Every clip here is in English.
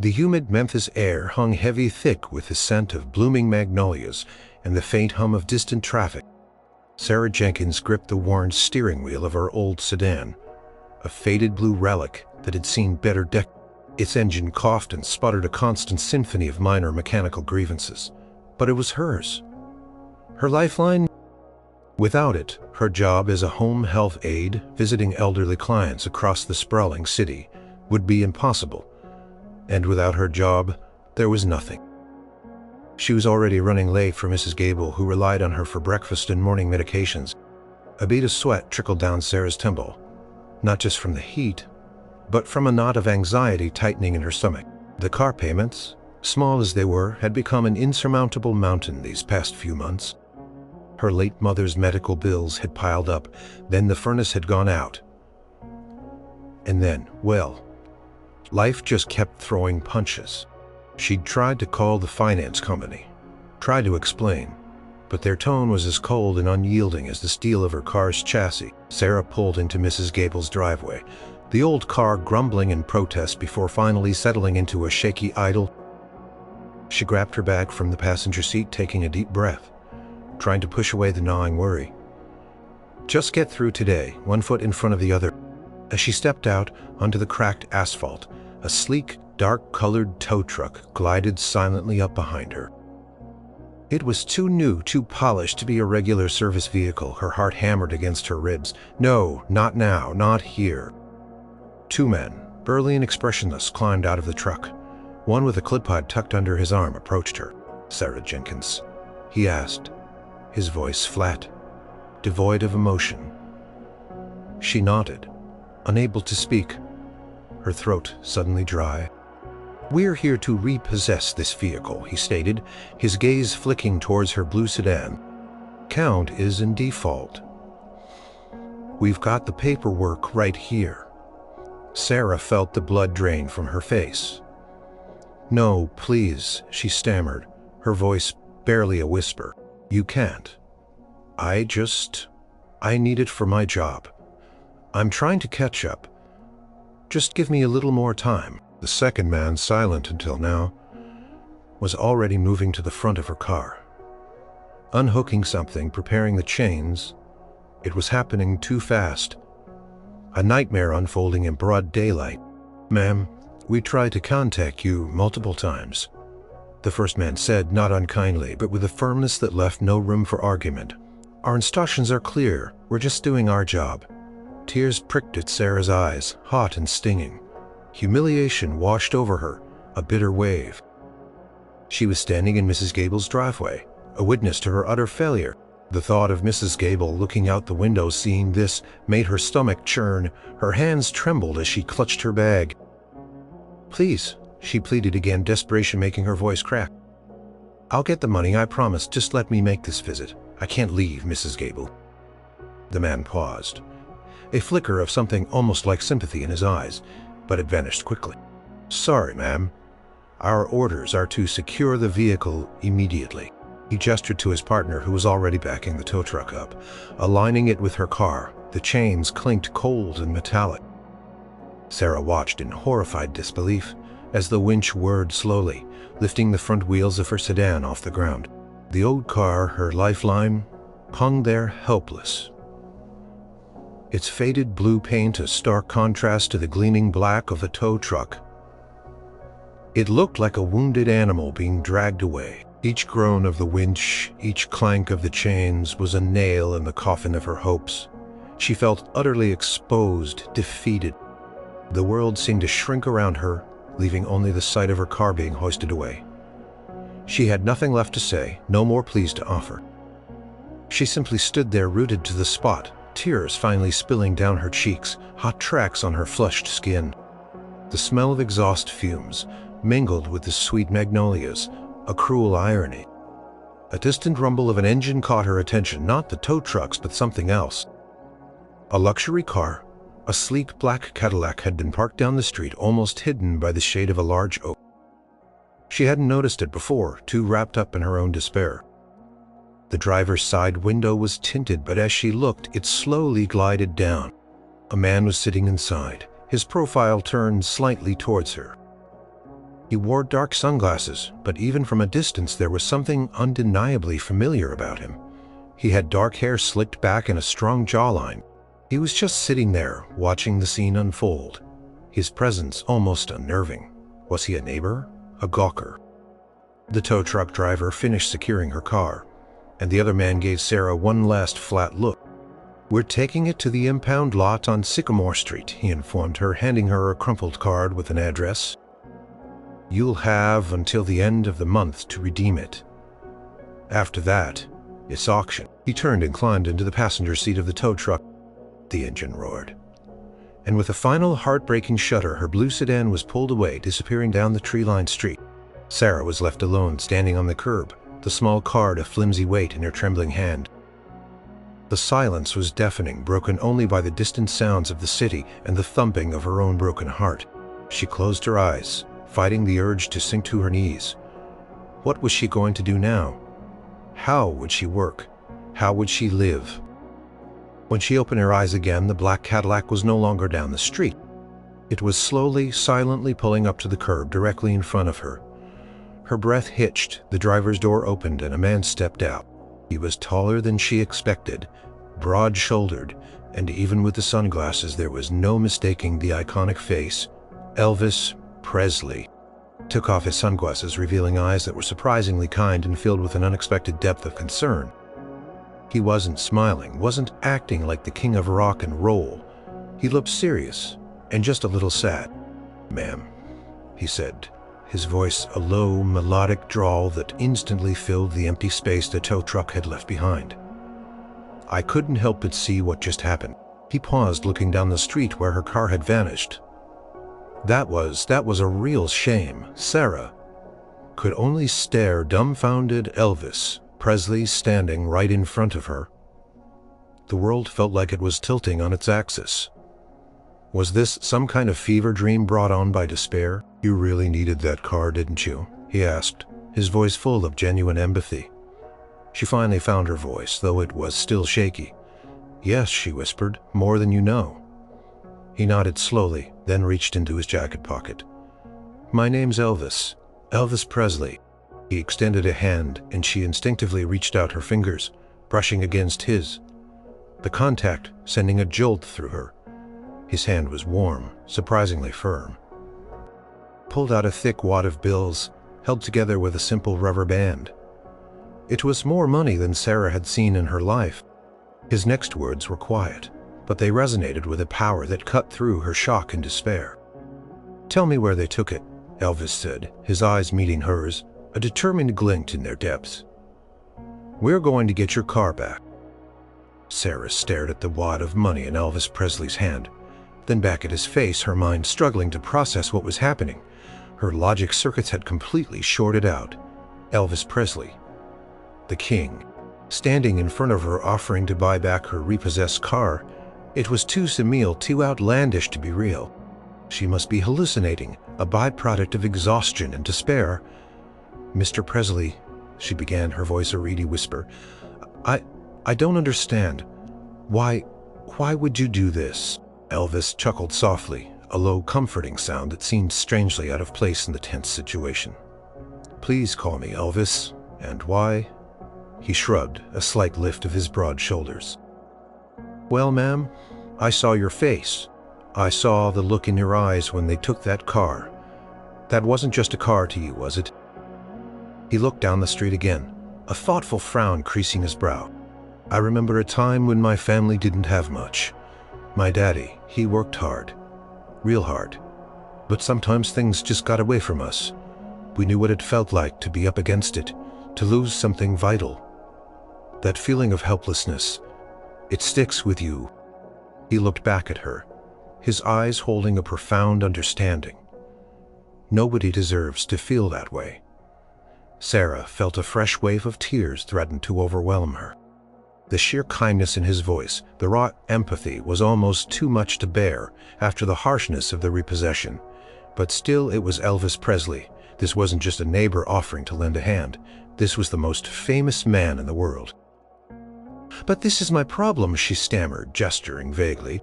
The humid Memphis air hung heavy thick with the scent of blooming magnolias and the faint hum of distant traffic. Sarah Jenkins gripped the worn steering wheel of her old sedan, a faded blue relic that had seen better days. Its engine coughed and sputtered a constant symphony of minor mechanical grievances. But it was hers. Her lifeline. Without it, her job as a home health aide visiting elderly clients across the sprawling city would be impossible. And without her job, there was nothing. She was already running late for Mrs. Gable, who relied on her for breakfast and morning medications. A bead of sweat trickled down Sarah's temple, not just from the heat, but from a knot of anxiety tightening in her stomach. The car payments, small as they were, had become an insurmountable mountain these past few months. Her late mother's medical bills had piled up, then the furnace had gone out. And then, well, life just kept throwing punches. She'd tried to call the finance company, tried to explain, but their tone was as cold and unyielding as the steel of her car's chassis. Sarah pulled into Mrs. Gable's driveway, the old car grumbling in protest before finally settling into a shaky idle. She grabbed her bag from the passenger seat, taking a deep breath, trying to push away the gnawing worry. Just get through today, one foot in front of the other. As she stepped out onto the cracked asphalt, a sleek, dark-colored tow truck glided silently up behind her. It was too new, too polished to be a regular service vehicle. Her heart hammered against her ribs. No, not now, not here. Two men, burly and expressionless, climbed out of the truck. One with a clip-pod tucked under his arm approached her. "Sarah Jenkins?" he asked, his voice flat, devoid of emotion. She nodded, unable to speak, her throat suddenly dry. "We're here to repossess this vehicle," he stated, his gaze flicking towards her blue sedan. "Count is in default. We've got the paperwork right here." Sarah felt the blood drain from her face. "No, please," she stammered, her voice barely a whisper. "You can't. I need it for my job. I'm trying to catch up. Just give me a little more time." The second man, silent until now, was already moving to the front of her car. Unhooking something, preparing the chains. It was happening too fast. A nightmare unfolding in broad daylight. "Ma'am, we tried to contact you multiple times," the first man said, not unkindly, but with a firmness that left no room for argument. "Our instructions are clear. We're just doing our job." Tears pricked at Sarah's eyes, hot and stinging. Humiliation washed over her, a bitter wave. She was standing in Mrs. Gable's driveway, a witness to her utter failure. The thought of Mrs. Gable looking out the window seeing this made her stomach churn. Her hands trembled as she clutched her bag. "Please," she pleaded again, desperation making her voice crack. "I'll get the money, I promise. Just let me make this visit. I can't leave, Mrs. Gable." The man paused, a flicker of something almost like sympathy in his eyes, but it vanished quickly. "Sorry, ma'am. Our orders are to secure the vehicle immediately." He gestured to his partner, who was already backing the tow truck up, aligning it with her car. The chains clinked cold and metallic. Sarah watched in horrified disbelief as the winch whirred slowly, lifting the front wheels of her sedan off the ground. The old car, her lifeline, hung there helpless. Its faded blue paint a stark contrast to the gleaming black of the tow truck. It looked like a wounded animal being dragged away. Each groan of the winch, each clank of the chains was a nail in the coffin of her hopes. She felt utterly exposed, defeated. The world seemed to shrink around her, leaving only the sight of her car being hoisted away. She had nothing left to say, no more pleas to offer. She simply stood there, rooted to the spot, tears finally spilling down her cheeks, hot tracks on her flushed skin. The smell of exhaust fumes mingled with the sweet magnolias, a cruel irony. A distant rumble of an engine caught her attention, not the tow trucks, but something else. A luxury car, a sleek black Cadillac, had been parked down the street, almost hidden by the shade of a large oak. She hadn't noticed it before, too wrapped up in her own despair. The driver's side window was tinted, but as she looked, it slowly glided down. A man was sitting inside, his profile turned slightly towards her. He wore dark sunglasses, but even from a distance there was something undeniably familiar about him. He had dark hair slicked back and a strong jawline. He was just sitting there, watching the scene unfold, his presence almost unnerving. Was he a neighbor? A gawker? The tow truck driver finished securing her car, and the other man gave Sarah one last flat look. "We're taking it to the impound lot on Sycamore Street," he informed her, handing her a crumpled card with an address. "You'll have until the end of the month to redeem it. After that, it's auction." He turned and climbed into the passenger seat of the tow truck. The engine roared, and with a final heartbreaking shudder, her blue sedan was pulled away, disappearing down the tree-lined street. Sarah was left alone, standing on the curb, the small card a flimsy weight in her trembling hand. The silence was deafening, broken only by the distant sounds of the city and the thumping of her own broken heart. She closed her eyes, fighting the urge to sink to her knees. What was she going to do now? How would she work? How would she live? When she opened her eyes again, the black Cadillac was no longer down the street. It was slowly, silently pulling up to the curb directly in front of her. Her breath hitched, the driver's door opened, and a man stepped out. He was taller than she expected, broad-shouldered, and even with the sunglasses there was no mistaking the iconic face. Elvis Presley. Took off his sunglasses, revealing eyes that were surprisingly kind and filled with an unexpected depth of concern. He wasn't smiling, wasn't acting like the king of rock and roll. He looked serious and just a little sad. "Ma'am," he said, his voice a low, melodic drawl that instantly filled the empty space the tow truck had left behind. "I couldn't help but see what just happened." He paused, looking down the street where her car had vanished. That was a real shame. Sarah could only stare, dumbfounded. Elvis Presley standing right in front of her. The world felt like it was tilting on its axis. Was this some kind of fever dream brought on by despair? "You really needed that car, didn't you?" he asked, his voice full of genuine empathy. She finally found her voice, though it was still shaky. "Yes," she whispered, "more than you know." He nodded slowly, then reached into his jacket pocket. "My name's Elvis. Elvis Presley." He extended a hand, and she instinctively reached out her fingers, brushing against his, the contact sending a jolt through her. His hand was warm, surprisingly firm. Pulled out a thick wad of bills, held together with a simple rubber band. It was more money than Sarah had seen in her life. His next words were quiet, but they resonated with a power that cut through her shock and despair. "Tell me where they took it," Elvis said, his eyes meeting hers, a determined glint in their depths. "We're going to get your car back." Sarah stared at the wad of money in Elvis Presley's hand, then back at his face, her mind struggling to process what was happening. Her logic circuits had completely shorted out. Elvis Presley, the king, standing in front of her offering to buy back her repossessed car. It was too surreal, too outlandish to be real. She must be hallucinating, a byproduct of exhaustion and despair. "Mr. Presley," she began, her voice a reedy whisper, I don't understand. Why would you do this?" Elvis chuckled softly, a low, comforting sound that seemed strangely out of place in the tense situation. "Please call me Elvis. And why?" He shrugged, a slight lift of his broad shoulders. "Well, ma'am, I saw your face. I saw the look in your eyes when they took that car. That wasn't just a car to you, was it?" He looked down the street again, a thoughtful frown creasing his brow. "I remember a time when my family didn't have much. My daddy, he worked hard, real hard. But sometimes things just got away from us. We knew what it felt like to be up against it, to lose something vital. That feeling of helplessness, it sticks with you." He looked back at her, his eyes holding a profound understanding. Nobody deserves to feel that way. Sarah felt a fresh wave of tears threaten to overwhelm her. The sheer kindness in his voice, the raw empathy, was almost too much to bear after the harshness of the repossession. But still, it was Elvis Presley. This wasn't just a neighbor offering to lend a hand. This was the most famous man in the world. "But this is my problem," she stammered, gesturing vaguely.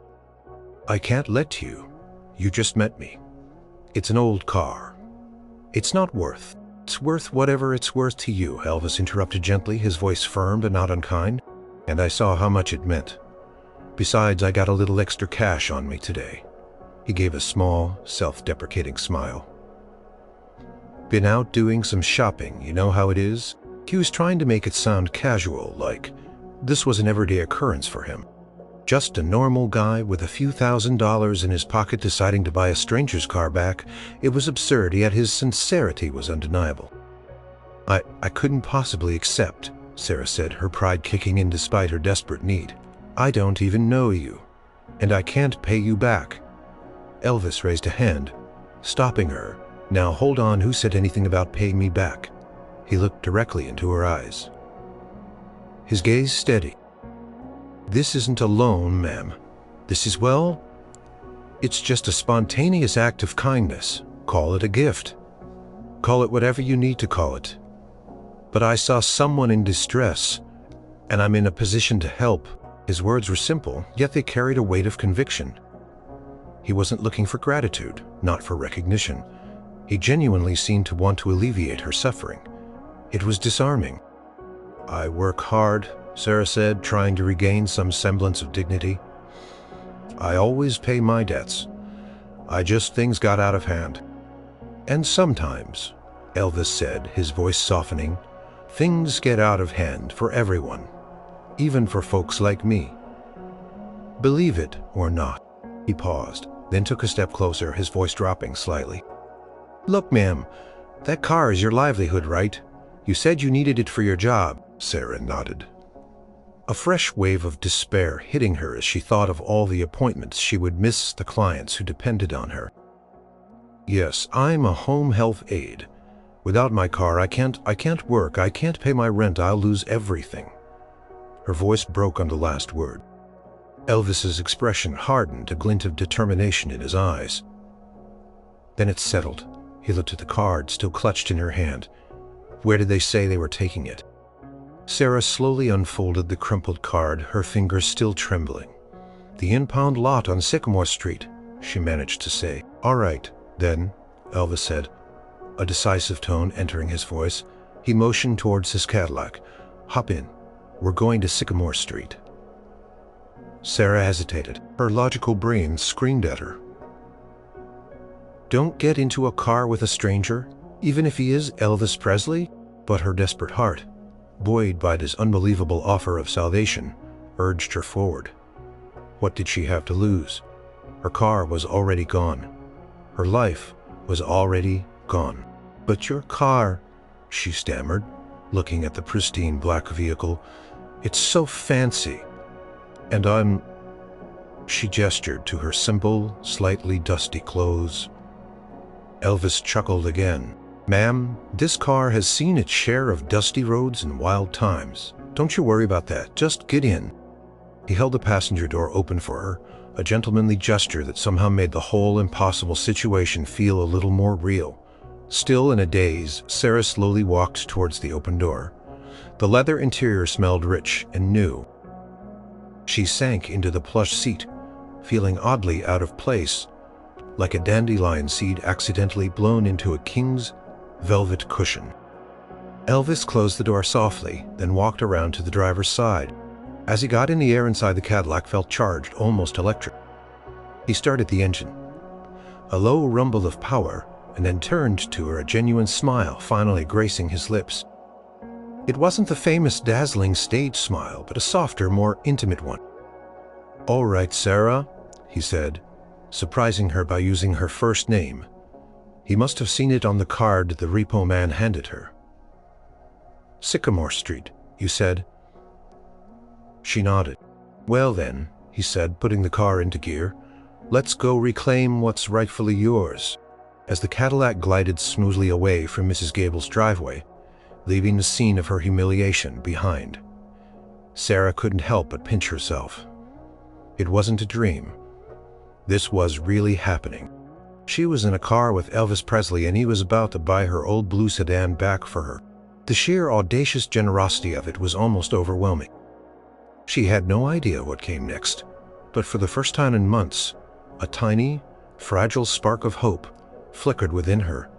"I can't let you. You just met me. It's an old car. It's not worth. It's worth whatever it's worth to you, Elvis interrupted gently, his voice firm but not unkind. And I saw how much it meant. Besides, I got a little extra cash on me today. He gave a small, self-deprecating smile. Been out doing some shopping, you know how it is? He was trying to make it sound casual, like this was an everyday occurrence for him. Just a normal guy with a few $1,000s in his pocket deciding to buy a stranger's car back. It was absurd, yet his sincerity was undeniable. I couldn't possibly accept, Sarah said, her pride kicking in despite her desperate need. I don't even know you, and I can't pay you back. Elvis raised a hand, stopping her. Now hold on, who said anything about paying me back? He looked directly into her eyes. His gaze steady. This isn't a loan, ma'am. This is, well, it's just a spontaneous act of kindness. Call it a gift. Call it whatever you need to call it. But I saw someone in distress, and I'm in a position to help. His words were simple, yet they carried a weight of conviction. He wasn't looking for gratitude, not for recognition. He genuinely seemed to want to alleviate her suffering. It was disarming. I work hard, Sarah said, trying to regain some semblance of dignity. I always pay my debts. Things got out of hand. And sometimes, Elvis said, his voice softening, things get out of hand for everyone, even for folks like me. Believe it or not. He paused, then took a step closer, his voice dropping slightly. Look, ma'am, that car is your livelihood, right? You said you needed it for your job. Sarah nodded. A fresh wave of despair hitting her as she thought of all the appointments she would miss, the clients who depended on her. Yes, I'm a home health aide. Without my car, I can't work, I can't pay my rent, I'll lose everything. Her voice broke on the last word. Elvis's expression hardened, a glint of determination in his eyes. Then it settled. He looked at the card, still clutched in her hand. Where did they say they were taking it? Sarah slowly unfolded the crumpled card, her fingers still trembling. The impound lot on Sycamore Street, she managed to say. All right, then, Elvis said, a decisive tone entering his voice. He motioned towards his Cadillac. Hop in. We're going to Sycamore Street. Sarah hesitated. Her logical brain screamed at her. Don't get into a car with a stranger, even if he is Elvis Presley? But her desperate heart, buoyed by this unbelievable offer of salvation, urged her forward. What did she have to lose? Her car was already gone. Her life was already gone. But your car, she stammered, looking at the pristine black vehicle, it's so fancy. And she gestured to her simple, slightly dusty clothes. Elvis chuckled again. Ma'am, this car has seen its share of dusty roads and wild times. Don't you worry about that, just get in. He held the passenger door open for her, a gentlemanly gesture that somehow made the whole impossible situation feel a little more real. Still in a daze, Sarah slowly walked towards the open door. The leather interior smelled rich and new. She sank into the plush seat, feeling oddly out of place, like a dandelion seed accidentally blown into a king's velvet cushion. Elvis closed the door softly, then walked around to the driver's side. As he got in, the air inside the Cadillac felt charged, almost electric. He started the engine. A low rumble of power, and then turned to her, a genuine smile finally gracing his lips. It wasn't the famous dazzling stage smile, but a softer, more intimate one. All right, Sarah, he said, surprising her by using her first name. He must have seen it on the card the repo man handed her. Sycamore Street, you said? She nodded. Well then, he said, putting the car into gear, let's go reclaim what's rightfully yours. As the Cadillac glided smoothly away from Mrs. Gable's driveway, leaving the scene of her humiliation behind, Sarah couldn't help but pinch herself. It wasn't a dream. This was really happening. She was in a car with Elvis Presley, and he was about to buy her old blue sedan back for her. The sheer audacious generosity of it was almost overwhelming. She had no idea what came next, but for the first time in months, a tiny, fragile spark of hope flickered within her.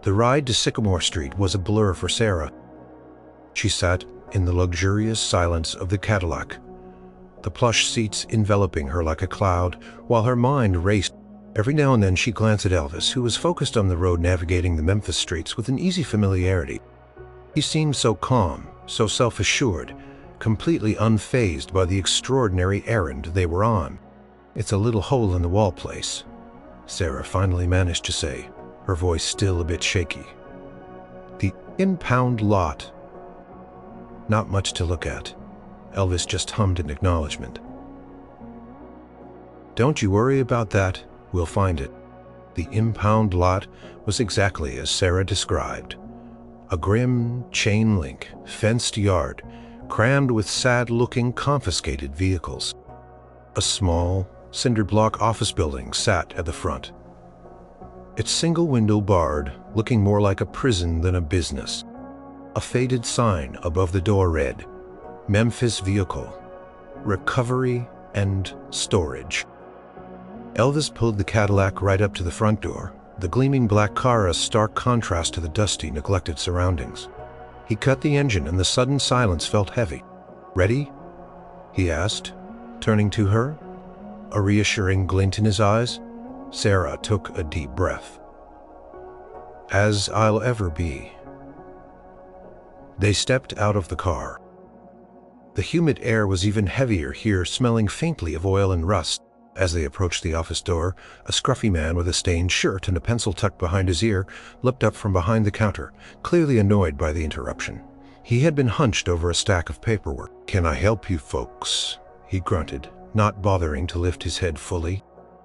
The ride to Sycamore Street was a blur for Sarah. She sat in the luxurious silence of the Cadillac, the plush seats enveloping her like a cloud, while her mind raced. Every now and then she glanced at Elvis, who was focused on the road navigating the Memphis streets with an easy familiarity. He seemed so calm, so self-assured, completely unfazed by the extraordinary errand they were on. "It's a little hole-in-the-wall place," Sarah finally managed to say, her voice still a bit shaky. "The impound lot." "Not much to look at," Elvis just hummed in acknowledgement. "Don't you worry about that, we'll find it." The impound lot was exactly as Sarah described. A grim, chain-link, fenced yard, crammed with sad-looking confiscated vehicles. A small, cinder-block office building sat at the front, its single window barred, looking more like a prison than a business. A faded sign above the door read, "Memphis Vehicle, Recovery and Storage." Elvis pulled the Cadillac right up to the front door, the gleaming black car a stark contrast to the dusty, neglected surroundings. He cut the engine and the sudden silence felt heavy. "Ready?" he asked, turning to her, a reassuring glint in his eyes. Sarah took a deep breath. "As I'll ever be." They stepped out of the car. The humid air was even heavier here, smelling faintly of oil and rust. As they approached the office door, a scruffy man with a stained shirt and a pencil tucked behind his ear leapt up from behind the counter, clearly annoyed by the interruption. He had been hunched over a stack of paperwork. "Can I help you folks?" he grunted, not bothering to lift his head fully.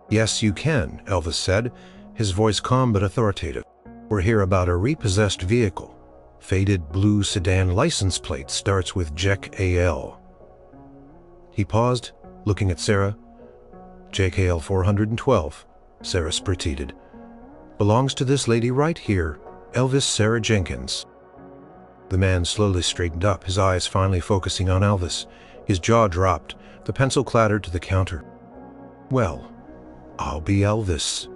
"Yes, you can," Elvis said, his voice calm but authoritative. "We're here about a repossessed vehicle. Faded blue sedan license plate starts with JKL." He paused, looking at Sarah. "JKL 412, Sarah repeated. "Belongs to this lady right here, Elvis Sarah Jenkins." The man slowly straightened up, his eyes finally focusing on Elvis. His jaw dropped, the pencil clattered to the counter. "Well, I'll be Elvis,"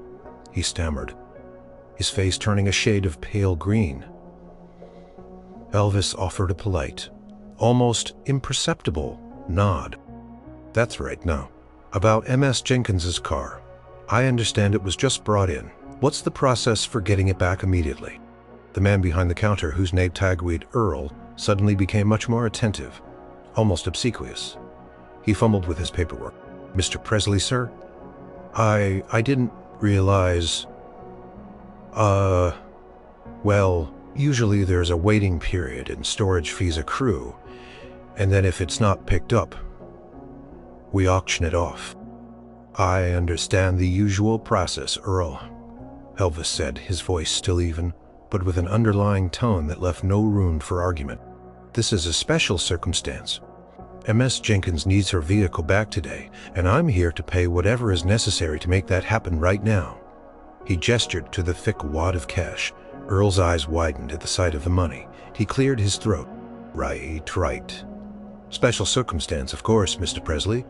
he stammered, his face turning a shade of pale green. Elvis offered a polite, almost imperceptible nod. "That's right now. About Ms. Jenkins's car. I understand it was just brought in. What's the process for getting it back immediately?" The man behind the counter, whose name tag read Earl, suddenly became much more attentive, almost obsequious. He fumbled with his paperwork. "Mr. Presley, sir? I didn't realize... Well, usually there's a waiting period and storage fees accrue, and then if it's not picked up, we auction it off." "I understand the usual process, Earl," Elvis said, his voice still even, but with an underlying tone that left no room for argument. "This is a special circumstance. Ms. Jenkins needs her vehicle back today, and I'm here to pay whatever is necessary to make that happen right now." He gestured to the thick wad of cash. Earl's eyes widened at the sight of the money. He cleared his throat. Right. Special circumstance, of course, Mr. Presley.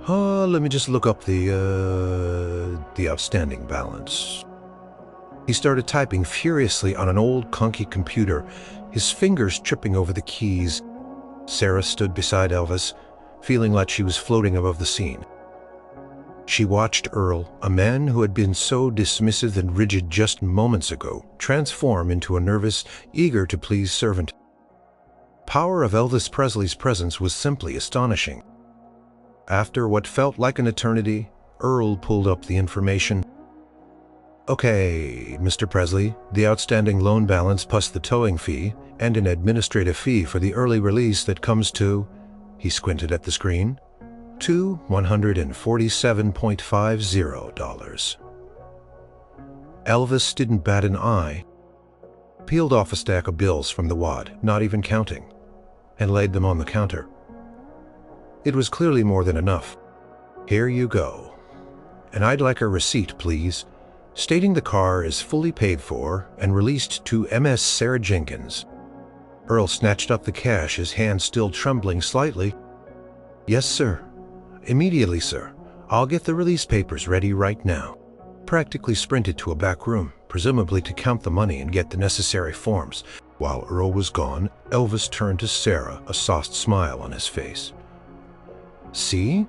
Let me just look up the outstanding balance." He started typing furiously on an old clunky computer, his fingers tripping over the keys. Sarah stood beside Elvis, feeling like she was floating above the scene. She watched Earl, a man who had been so dismissive and rigid just moments ago, transform into a nervous, eager-to-please servant. Power of Elvis Presley's presence was simply astonishing. After what felt like an eternity, Earl pulled up the information. "Okay, Mr. Presley, the outstanding loan balance plus the towing fee and an administrative fee for the early release that comes to," he squinted at the screen, "to $147.50. Elvis didn't bat an eye, peeled off a stack of bills from the wad, not even counting, and laid them on the counter. It was clearly more than enough. "Here you go. And I'd like a receipt, please, stating the car is fully paid for and released to Ms. Sarah Jenkins." Earl snatched up the cash, his hand still trembling slightly. "Yes, sir. Immediately, sir. I'll get the release papers ready right now." practically sprinted to a back room, presumably to count the money and get the necessary forms. While Earl was gone, Elvis turned to Sarah, a soft smile on his face. See?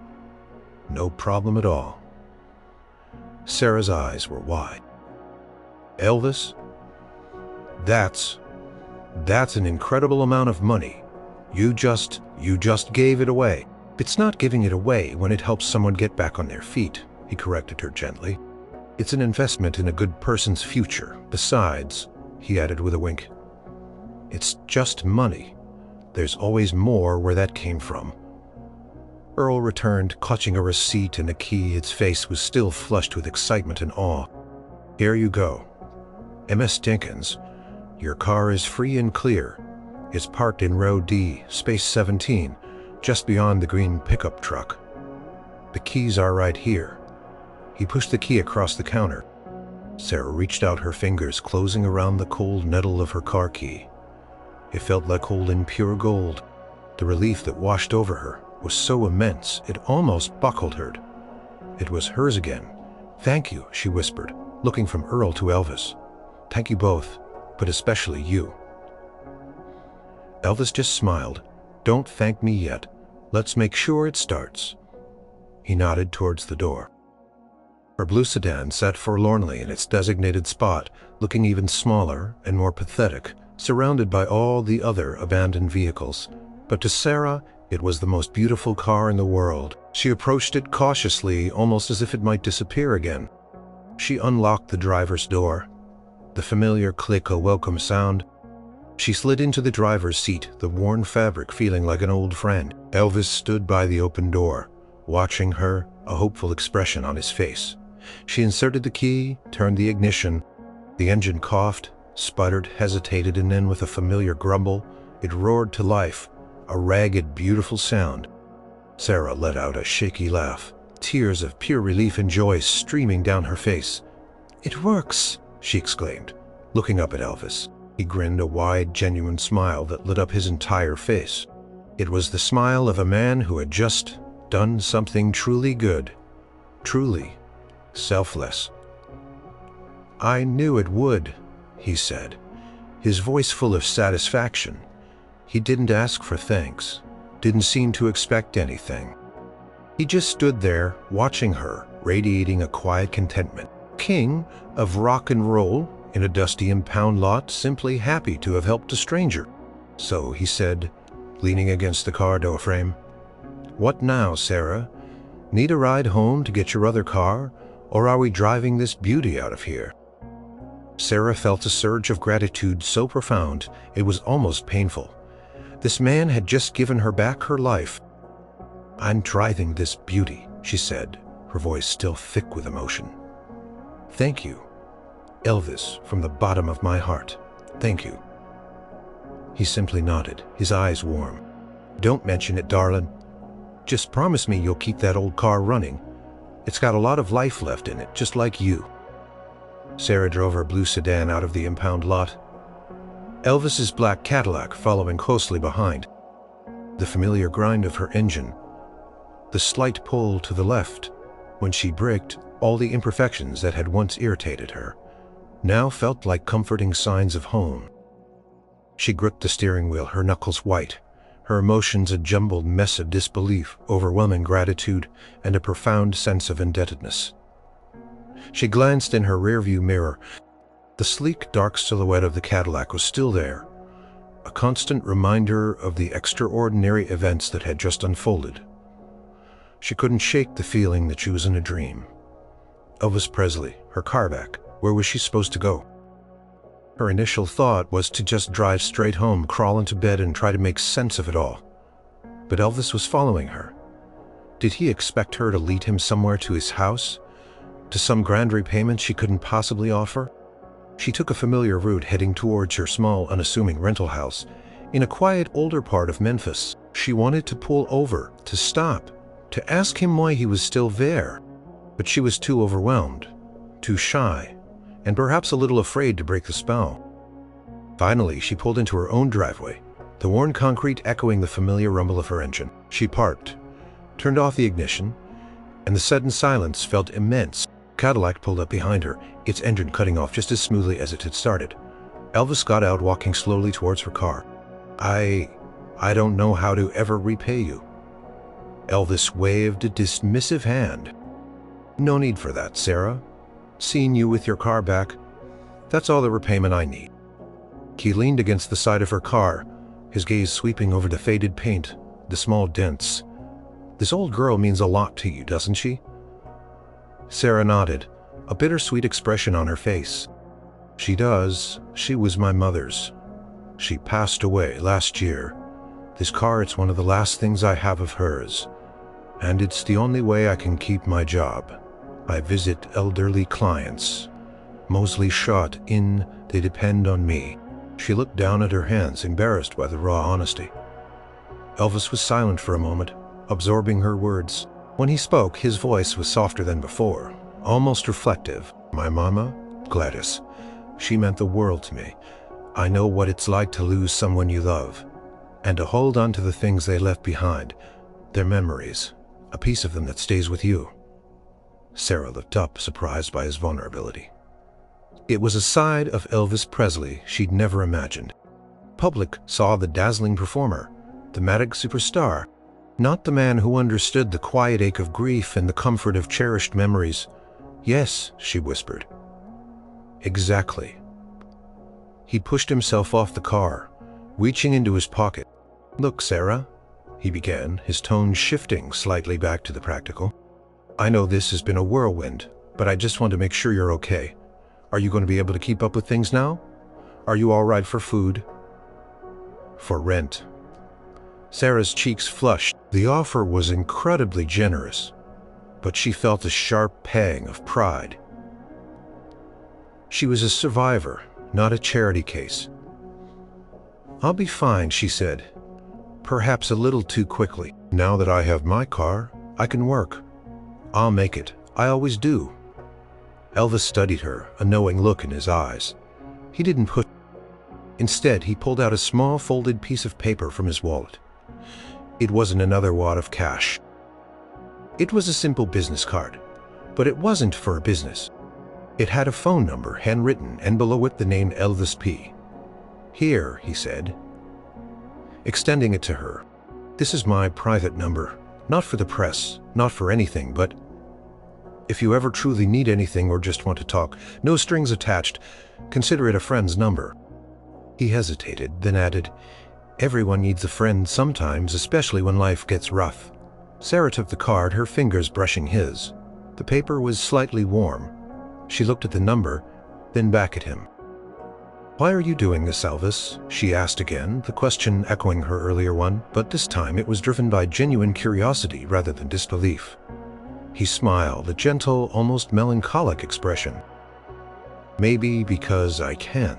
No problem at all. Sarah's eyes were wide. Elvis, that's an incredible amount of money. You just gave it away. It's not giving it away when it helps someone get back on their feet, he corrected her gently. It's an investment in a good person's future. Besides, he added with a wink, it's just money. There's always more where that came from. Earl returned, clutching a receipt and a key. His face was still flushed with excitement and awe. Here you go. Ms. Jenkins, your car is free and clear. It's parked in row D, space 17, just beyond the green pickup truck. The keys are right here. He pushed the key across the counter. Sarah reached out her fingers, closing around the cold metal of her car key. It felt like holding pure gold. The relief that washed over her was so immense it almost buckled her. It was hers again. Thank you, she whispered, looking from Earl to Elvis. Thank you both, but especially you. Elvis just smiled. Don't thank me yet. Let's make sure it starts. He nodded towards the door. Her blue sedan sat forlornly in its designated spot, looking even smaller and more pathetic, surrounded by all the other abandoned vehicles. But to Sarah, it was the most beautiful car in the world. She approached it cautiously, almost as if it might disappear again. She unlocked the driver's door. The familiar click, a welcome sound. She slid into the driver's seat, the worn fabric feeling like an old friend. Elvis stood by the open door, watching her, a hopeful expression on his face. She inserted the key, turned the ignition. The engine coughed, sputtered, hesitated, and then with a familiar grumble, it roared to life, a ragged, beautiful sound. Sarah let out a shaky laugh, tears of pure relief and joy streaming down her face. It works, she exclaimed, looking up at Elvis. He grinned, a wide, genuine smile that lit up his entire face. It was the smile of a man who had just done something truly good, truly selfless. I knew it would, he said, his voice full of satisfaction. He didn't ask for thanks, didn't seem to expect anything. He just stood there, watching her, radiating a quiet contentment. King of rock and roll, in a dusty impound lot, simply happy to have helped a stranger. So he said, leaning against the car door frame, "What now, Sarah? Need a ride home to get your other car, or are we driving this beauty out of here?" Sarah felt a surge of gratitude so profound it was almost painful. This man had just given her back her life. "I'm driving this beauty," she said, her voice still thick with emotion. "Thank you, Elvis, from the bottom of my heart. Thank you." He simply nodded, his eyes warm. "Don't mention it, darling. Just promise me you'll keep that old car running. It's got a lot of life left in it, just like you." Sarah drove her blue sedan out of the impound lot, Elvis's black Cadillac following closely behind. The familiar grind of her engine, the slight pull to the left when she braked, all the imperfections that had once irritated her, now felt like comforting signs of home. She gripped the steering wheel, her knuckles white, her emotions a jumbled mess of disbelief, overwhelming gratitude, and a profound sense of indebtedness. She glanced in her rearview mirror. The sleek, dark silhouette of the Cadillac was still there, a constant reminder of the extraordinary events that had just unfolded. She couldn't shake the feeling that she was in a dream. Elvis Presley, her car back. Where was she supposed to go? Her initial thought was to just drive straight home, crawl into bed, and try to make sense of it all. But Elvis was following her. Did he expect her to lead him somewhere to his house? To some grand repayment she couldn't possibly offer? She took a familiar route, heading towards her small, unassuming rental house in a quiet, older part of Memphis. She wanted to pull over, to stop, to ask him why he was still there. But she was too overwhelmed, too shy, and perhaps a little afraid to break the spell. Finally, she pulled into her own driveway, the worn concrete echoing the familiar rumble of her engine. She parked, turned off the ignition, and the sudden silence felt immense, Cadillac pulled up behind her, its engine cutting off just as smoothly as it had started. Elvis got out, walking slowly towards her car. I don't know how to ever repay you." Elvis waved a dismissive hand. "No need for that, Sarah. Seeing you with your car back, that's all the repayment I need." He leaned against the side of her car, his gaze sweeping over the faded paint, the small dents. "This old girl means a lot to you, doesn't she?" Sarah nodded, a bittersweet expression on her face. "She does. She was my mother's. She passed away last year. This car, it's one of the last things I have of hers. And it's the only way I can keep my job. I visit elderly clients. Mostly shot in, they depend on me." She looked down at her hands, embarrassed by the raw honesty. Elvis was silent for a moment, absorbing her words. When he spoke, his voice was softer than before, almost reflective. "My mama, Gladys, she meant the world to me. I know what it's like to lose someone you love, and to hold on to the things they left behind, their memories, a piece of them that stays with you." Sarah looked up, surprised by his vulnerability. It was a side of Elvis Presley she'd never imagined. Public saw the dazzling performer, the matic superstar, not the man who understood the quiet ache of grief and the comfort of cherished memories. "Yes," she whispered. "Exactly." He pushed himself off the car, reaching into his pocket. "Look, Sarah," he began, his tone shifting slightly back to the practical. "I know this has been a whirlwind, but I just want to make sure you're okay. Are you going to be able to keep up with things now? Are you all right for food? For rent?" Sarah's cheeks flushed. The offer was incredibly generous, but she felt a sharp pang of pride. She was a survivor, not a charity case. "I'll be fine," she said, perhaps a little too quickly. "Now that I have my car, I can work. I'll make it. I always do." Elvis studied her, a knowing look in his eyes. He didn't push. Instead, he pulled out a small folded piece of paper from his wallet. It wasn't another wad of cash. It was a simple business card, but it wasn't for a business. It had a phone number handwritten and below it the name Elvis P. "Here," he said, extending it to her. "This is my private number, not for the press, not for anything, but if you ever truly need anything or just want to talk, no strings attached, consider it a friend's number." He hesitated, then added, "Everyone needs a friend sometimes, especially when life gets rough." Sarah took the card, her fingers brushing his. The paper was slightly warm. She looked at the number, then back at him. "Why are you doing this, Elvis?" she asked again, the question echoing her earlier one, but this time it was driven by genuine curiosity rather than disbelief. He smiled, a gentle, almost melancholic expression. "Maybe because I can.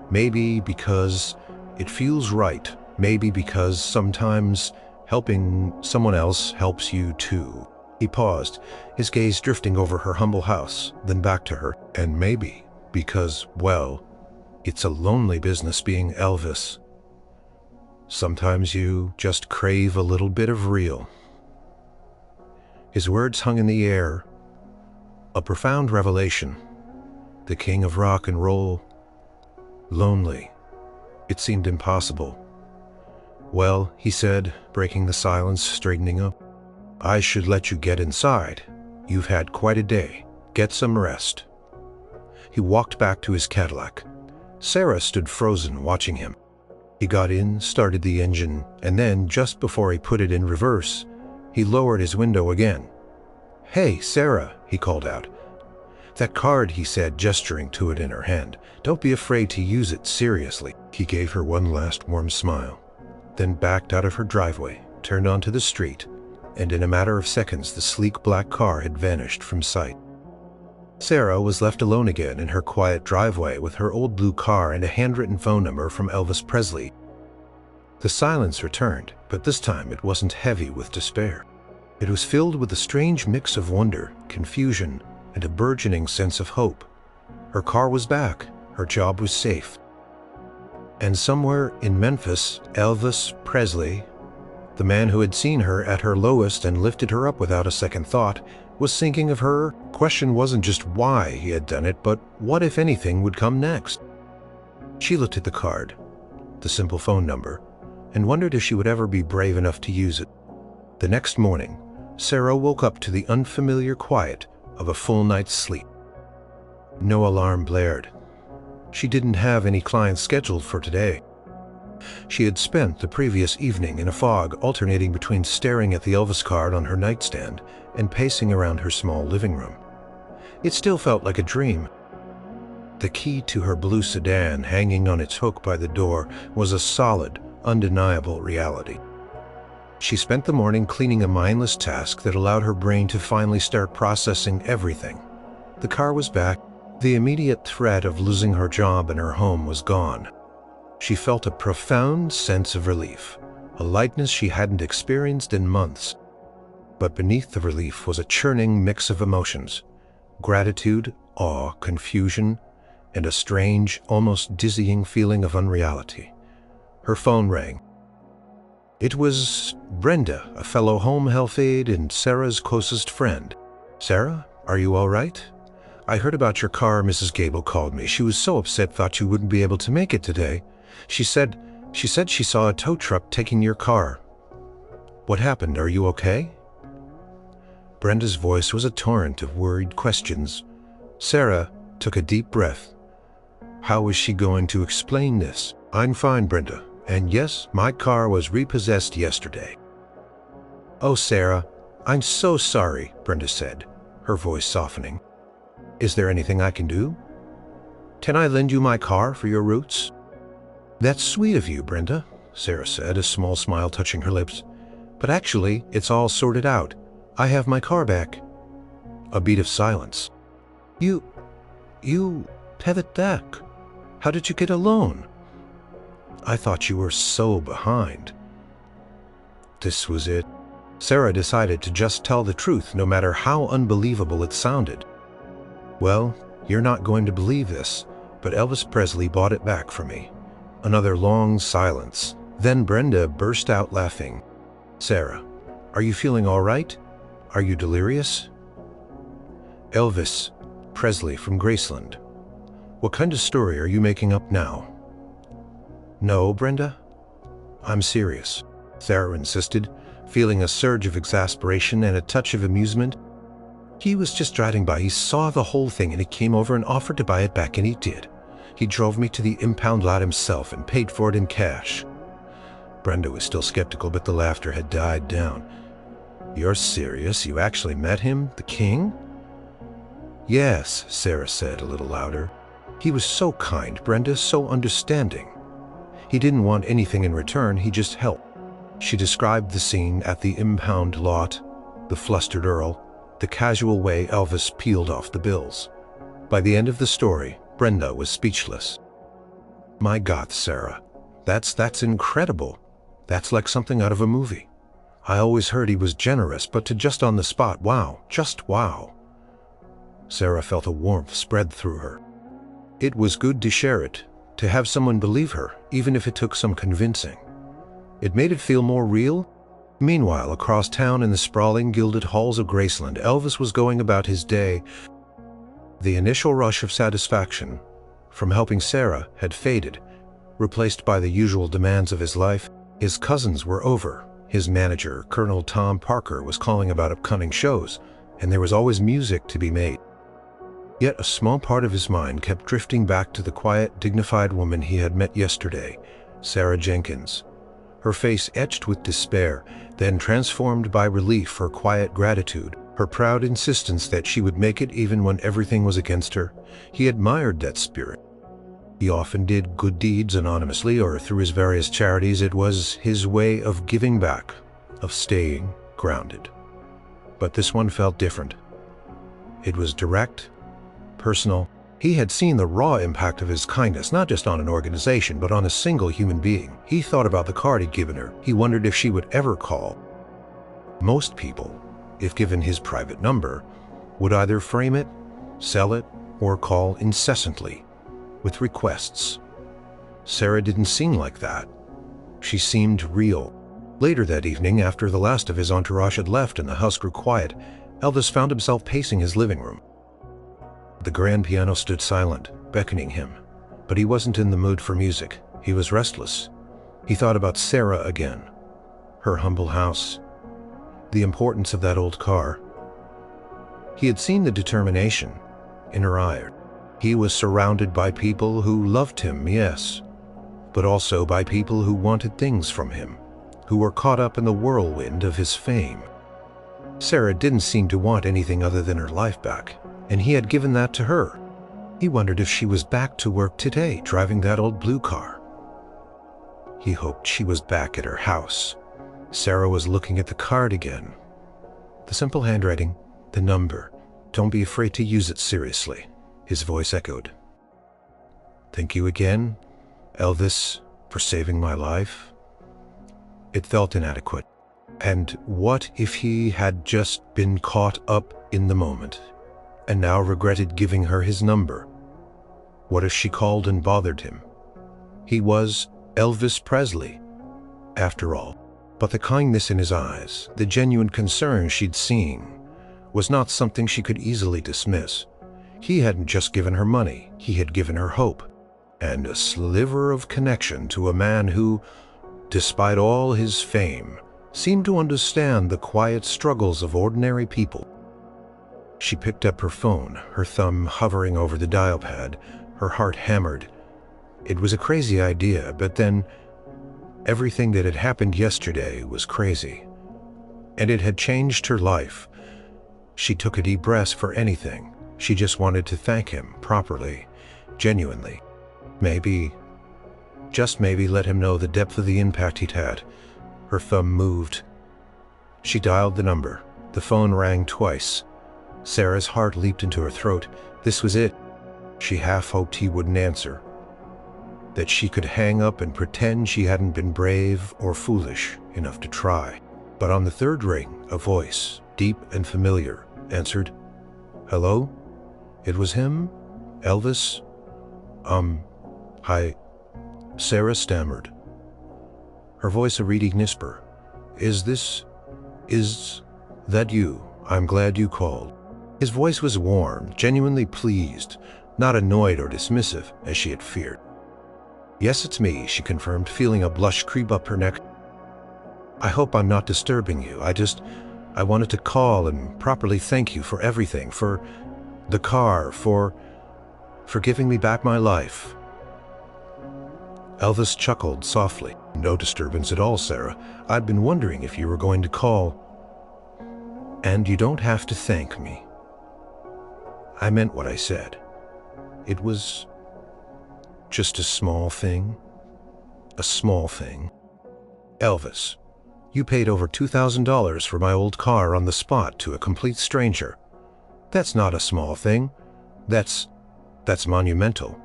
Maybe because it feels right. Maybe because sometimes helping someone else helps you too." He paused, his gaze drifting over her humble house, then back to her. "And maybe because, well, it's a lonely business being Elvis. Sometimes you just crave a little bit of real." His words hung in the air, a profound revelation. The king of rock and roll. Lonely. It seemed impossible. "Well," he said, breaking the silence, straightening up, "I should let you get inside. You've had quite a day. Get some rest." He walked back to his Cadillac. Sarah stood frozen, watching him. He got in, started the engine, and then, just before he put it in reverse, he lowered his window again. "Hey, Sarah," he called out. "That card," he said, gesturing to it in her hand. "Don't be afraid to use it seriously." He gave her one last warm smile, then backed out of her driveway, turned onto the street, and in a matter of seconds the sleek black car had vanished from sight. Sarah was left alone again in her quiet driveway with her old blue car and a handwritten phone number from Elvis Presley. The silence returned, but this time it wasn't heavy with despair. It was filled with a strange mix of wonder, confusion, and a burgeoning sense of hope. Her car was back, her job was safe. And somewhere in Memphis, Elvis Presley, the man who had seen her at her lowest and lifted her up without a second thought, was thinking of her. Question wasn't just why he had done it, but what, if anything, would come next. She looked at the card, the simple phone number, and wondered if she would ever be brave enough to use it. The next morning, Sarah woke up to the unfamiliar quiet of a full night's sleep. No alarm blared. She didn't have any clients scheduled for today. She had spent the previous evening in a fog, alternating between staring at the Elvis card on her nightstand and pacing around her small living room. It still felt like a dream. The key to her blue sedan hanging on its hook by the door was a solid, undeniable reality. She spent the morning cleaning, a mindless task that allowed her brain to finally start processing everything. The car was back. The immediate threat of losing her job and her home was gone. She felt a profound sense of relief, a lightness she hadn't experienced in months. But beneath the relief was a churning mix of emotions: gratitude, awe, confusion, and a strange, almost dizzying feeling of unreality. Her phone rang. It was Brenda, a fellow home health aide and Sarah's closest friend. "Sarah, are you all right? I heard about your car. Mrs. Gable called me. She was so upset, thought you wouldn't be able to make it today. She said she saw a tow truck taking your car. What happened? Are you okay?" Brenda's voice was a torrent of worried questions. Sarah took a deep breath. How was she going to explain this? "I'm fine, Brenda. And yes, my car was repossessed yesterday." "Oh, Sarah, I'm so sorry," Brenda said, her voice softening. "Is there anything I can do? Can I lend you my car for your routes?" "That's sweet of you, Brenda," Sarah said, a small smile touching her lips. "But actually, it's all sorted out. I have my car back." A beat of silence. You have it back? How did you get a loan? I thought you were so behind." This was it. Sarah decided to just tell the truth, no matter how unbelievable it sounded. "Well, you're not going to believe this, but Elvis Presley bought it back for me." Another long silence. Then Brenda burst out laughing. "Sarah, are you feeling all right? Are you delirious?" "Elvis Presley from Graceland. What kind of story are you making up now?" "No, Brenda, I'm serious," Sarah insisted, feeling a surge of exasperation and a touch of amusement. "He was just driving by. He saw the whole thing and he came over and offered to buy it back, and he did. He drove me to the impound lot himself and paid for it in cash." Brenda was still skeptical, but the laughter had died down. "You're serious? You actually met him, the king?" "Yes," Sarah said a little louder. "He was so kind, Brenda, so understanding. He didn't want anything in return, he just helped." She described the scene at the impound lot, the flustered Earl, the casual way Elvis peeled off the bills. By the end of the story, Brenda was speechless. "My God, Sarah, that's incredible. That's like something out of a movie. I always heard he was generous, but to just on the spot, wow, just wow." Sarah felt a warmth spread through her. It was good to share it, to have someone believe her, even if it took some convincing. It made it feel more real. Meanwhile, across town in the sprawling gilded halls of Graceland, Elvis was going about his day. The initial rush of satisfaction from helping Sarah had faded, replaced by the usual demands of his life. His cousins were over. His manager, Colonel Tom Parker, was calling about upcoming shows, and there was always music to be made. Yet a small part of his mind kept drifting back to the quiet, dignified woman he had met yesterday, Sarah Jenkins. Her face etched with despair, then transformed by relief, her quiet gratitude, her proud insistence that she would make it even when everything was against her. He admired that spirit. He often did good deeds anonymously or through his various charities. It was his way of giving back, of staying grounded. But this one felt different. It was direct, personal. He had seen the raw impact of his kindness, not just on an organization, but on a single human being. He thought about the card he'd given her. He wondered if she would ever call. Most people, if given his private number, would either frame it, sell it, or call incessantly, with requests. Sarah didn't seem like that. She seemed real. Later that evening, after the last of his entourage had left and the house grew quiet, Elvis found himself pacing his living room. The grand piano stood silent, beckoning him, but he wasn't in the mood for music. He was restless. He thought about Sarah again, her humble house, the importance of that old car. He had seen the determination in her eye. He was surrounded by people who loved him, yes, but also by people who wanted things from him, who were caught up in the whirlwind of his fame. Sarah didn't seem to want anything other than her life back, and he had given that to her. He wondered if she was back to work today, driving that old blue car. He hoped she was back at her house. Sarah was looking at the card again. The simple handwriting, the number. "Don't be afraid to use it seriously," his voice echoed. "Thank you again, Elvis, for saving my life." It felt inadequate. And what if he had just been caught up in the moment, and now regretted giving her his number? What if she called and bothered him? He was Elvis Presley, after all. But the kindness in his eyes, the genuine concern she'd seen, was not something she could easily dismiss. He hadn't just given her money, he had given her hope, and a sliver of connection to a man who, despite all his fame, seemed to understand the quiet struggles of ordinary people. She picked up her phone, her thumb hovering over the dial pad, her heart hammered. It was a crazy idea, but then everything that had happened yesterday was crazy, and it had changed her life. She took a deep breath for anything. She just wanted to thank him properly, genuinely. Maybe, just maybe, let him know the depth of the impact he'd had. Her thumb moved. She dialed the number. The phone rang twice. Sarah's heart leaped into her throat. This was it. She half hoped he wouldn't answer, that she could hang up and pretend she hadn't been brave or foolish enough to try. But on the third ring, a voice, deep and familiar, answered. "Hello? It was him? Elvis? Hi." Sarah stammered, her voice a reedy whisper. Is that you? I'm glad you called." His voice was warm, genuinely pleased, not annoyed or dismissive, as she had feared. "Yes, it's me," she confirmed, feeling a blush creep up her neck. "I hope I'm not disturbing you. I wanted to call and properly thank you for everything, for the car, for giving me back my life." Elvis chuckled softly. "No disturbance at all, Sarah. I'd been wondering if you were going to call. And you don't have to thank me. I meant what I said. It was just a small thing. A small thing. Elvis, you paid over $2,000 for my old car on the spot to a complete stranger. That's not a small thing. That's monumental.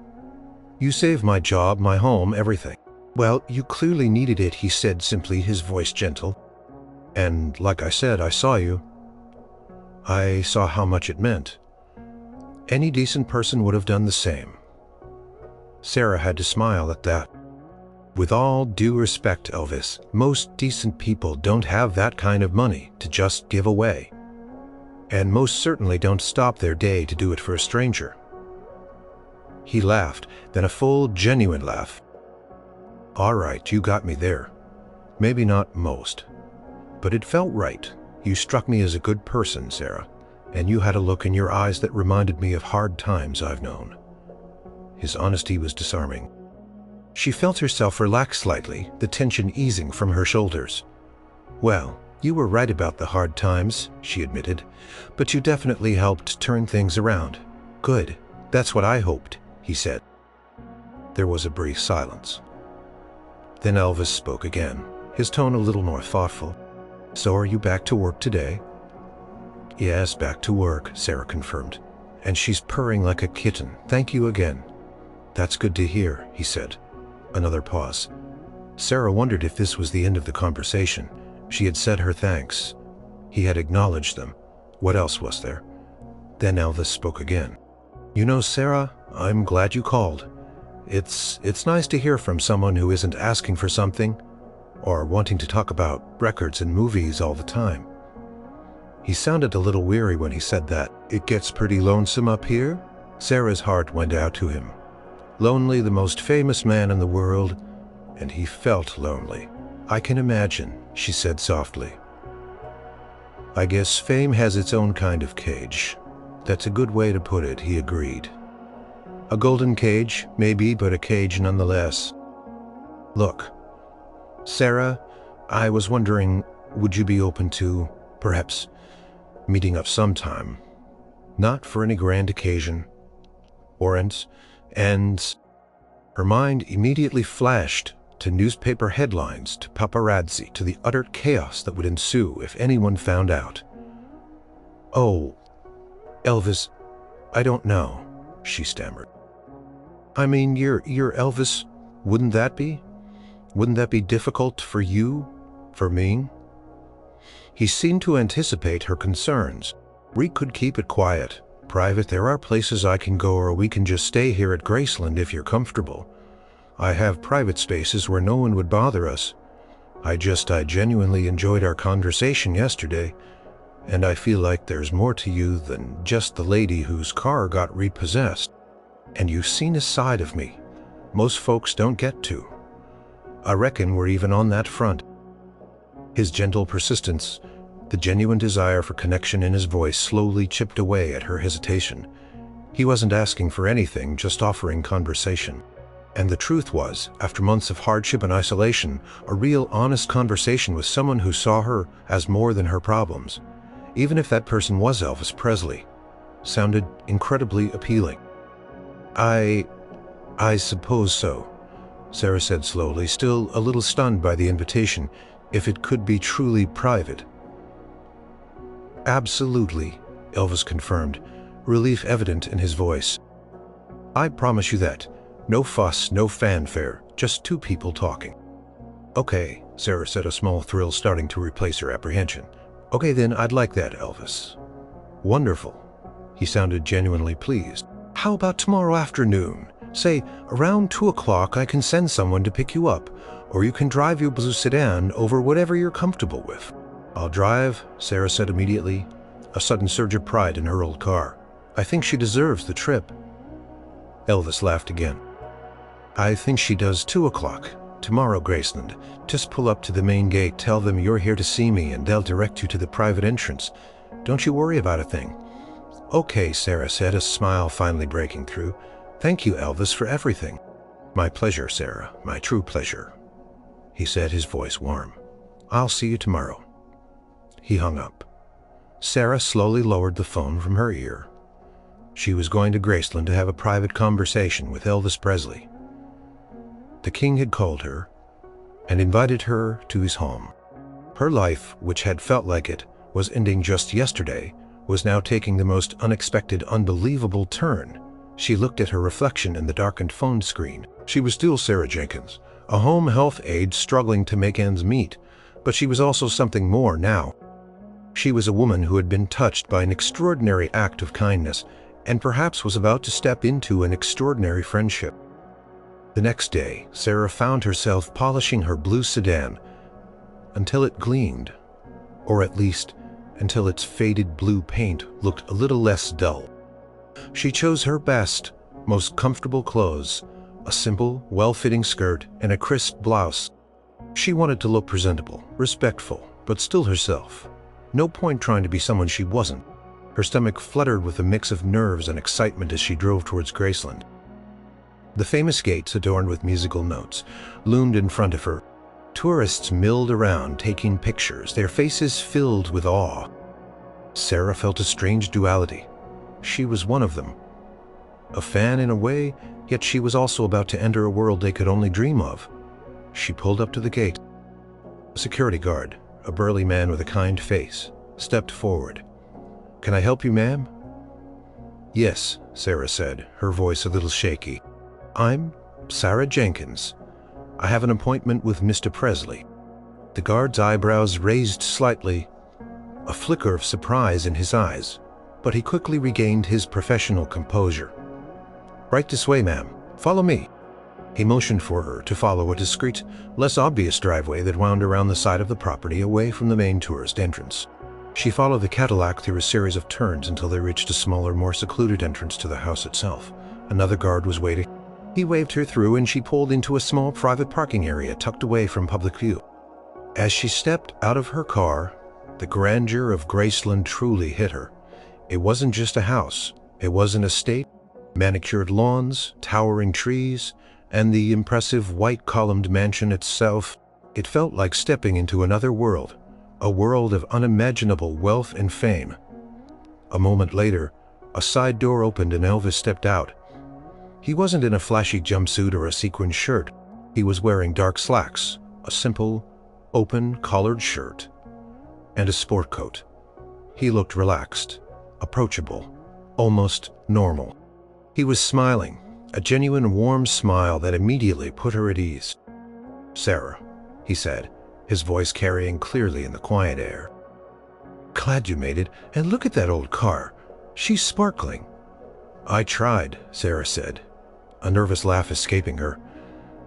You saved my job, my home, everything." "Well, you clearly needed it," he said simply, his voice gentle. "And like I said, I saw you. I saw how much it meant. Any decent person would have done the same." Sarah had to smile at that. "With all due respect, Elvis, most decent people don't have that kind of money to just give away. And most certainly don't stop their day to do it for a stranger." He laughed, then a full, genuine laugh. "All right, you got me there. Maybe not most, but it felt right. You struck me as a good person, Sarah, and you had a look in your eyes that reminded me of hard times I've known." His honesty was disarming. She felt herself relax slightly, the tension easing from her shoulders. "Well, you were right about the hard times," she admitted, "but you definitely helped turn things around." "Good. That's what I hoped," he said. There was a brief silence. Then Elvis spoke again, his tone a little more thoughtful. "So are you back to work today?" "Yes, back to work," Sarah confirmed. "And she's purring like a kitten. Thank you again." "That's good to hear," he said. Another pause. Sarah wondered if this was the end of the conversation. She had said her thanks. He had acknowledged them. What else was there? Then Elvis spoke again. "You know, Sarah, I'm glad you called. It's nice to hear from someone who isn't asking for something or wanting to talk about records and movies all the time. He sounded a little weary when he said that. It gets pretty lonesome up here? Sarah's heart went out to him. Lonely, the most famous man in the world, and he felt lonely. I can imagine, she said softly. I guess fame has its own kind of cage. That's a good way to put it, he agreed. A golden cage, maybe, but a cage nonetheless. Look, Sarah, I was wondering, would you be open to, perhaps, meeting up sometime? Not for any grand occasion. And her mind immediately flashed to newspaper headlines, to paparazzi, to the utter chaos that would ensue if anyone found out. Oh, Elvis, I don't know, she stammered. I mean, you're Elvis. Wouldn't that be difficult for you, for me? He seemed to anticipate her concerns. We could keep it quiet, private. There are places I can go, or we can just stay here at Graceland if you're comfortable. I have private spaces where no one would bother us. I genuinely enjoyed our conversation yesterday, and I feel like there's more to you than just the lady whose car got repossessed. And you've seen a side of me most folks don't get to. I reckon we're even on that front. His gentle persistence, the genuine desire for connection in his voice, slowly chipped away at her hesitation. He wasn't asking for anything, just offering conversation. And the truth was, after months of hardship and isolation, a real, honest conversation with someone who saw her as more than her problems, even if that person was Elvis Presley, sounded incredibly appealing. I suppose so, Sarah said slowly, still a little stunned by the invitation, if it could be truly private. Absolutely, Elvis confirmed, relief evident in his voice. I promise you that. No fuss, no fanfare, just two people talking. Okay, Sarah said, a small thrill starting to replace her apprehension. Okay then, I'd like that, Elvis. Wonderful. He sounded genuinely pleased. How about tomorrow afternoon? Say, around 2 o'clock I can send someone to pick you up, or you can drive your blue sedan over, whatever you're comfortable with. I'll drive, Sarah said immediately, a sudden surge of pride in her old car. I think she deserves the trip. Elvis laughed again. I think she does. 2 o'clock. Tomorrow, Graceland. Just pull up to the main gate, tell them you're here to see me, and they'll direct you to the private entrance. Don't you worry about a thing. Okay, Sarah said, a smile finally breaking through. Thank you, Elvis, for everything. My pleasure, Sarah, my true pleasure, he said, his voice warm. I'll see you tomorrow. He hung up. Sarah slowly lowered the phone from her ear. She was going to Graceland to have a private conversation with Elvis Presley. The king had called her and invited her to his home. Her life, which had felt like it was ending just yesterday, was now taking the most unexpected, unbelievable turn. She looked at her reflection in the darkened phone screen. She was still Sarah Jenkins, a home health aide struggling to make ends meet, but she was also something more now. She was a woman who had been touched by an extraordinary act of kindness, and perhaps was about to step into an extraordinary friendship. The next day, Sarah found herself polishing her blue sedan until it gleamed, or at least until its faded blue paint looked a little less dull. She chose her best, most comfortable clothes, a simple, well-fitting skirt and a crisp blouse. She wanted to look presentable, respectful, but still herself. No point trying to be someone she wasn't. Her stomach fluttered with a mix of nerves and excitement as she drove towards Graceland. The famous gates, adorned with musical notes, loomed in front of her. Tourists milled around, taking pictures, their faces filled with awe. Sarah felt a strange duality. She was one of them. A fan in a way, yet she was also about to enter a world they could only dream of. She pulled up to the gate. A security guard, a burly man with a kind face, stepped forward. "Can I help you, ma'am?" "Yes," Sarah said, her voice a little shaky. "I'm Sarah Jenkins. I have an appointment with Mr. Presley." The guard's eyebrows raised slightly, a flicker of surprise in his eyes, but he quickly regained his professional composure. "Right this way, ma'am. Follow me." He motioned for her to follow a discreet, less obvious driveway that wound around the side of the property away from the main tourist entrance. She followed the Cadillac through a series of turns until they reached a smaller, more secluded entrance to the house itself. Another guard was waiting. He waved her through and she pulled into a small private parking area tucked away from public view. As she stepped out of her car, the grandeur of Graceland truly hit her. It wasn't just a house. It was an estate, manicured lawns, towering trees, and the impressive white-columned mansion itself. It felt like stepping into another world, a world of unimaginable wealth and fame. A moment later, a side door opened and Elvis stepped out. He wasn't in a flashy jumpsuit or a sequin shirt. He was wearing dark slacks, a simple, open-collared shirt, and a sport coat. He looked relaxed, approachable, almost normal. He was smiling, a genuine warm smile that immediately put her at ease. "Sarah," he said, his voice carrying clearly in the quiet air. "Glad you made it, and look at that old car. She's sparkling." "I tried," Sarah said, a nervous laugh escaping her.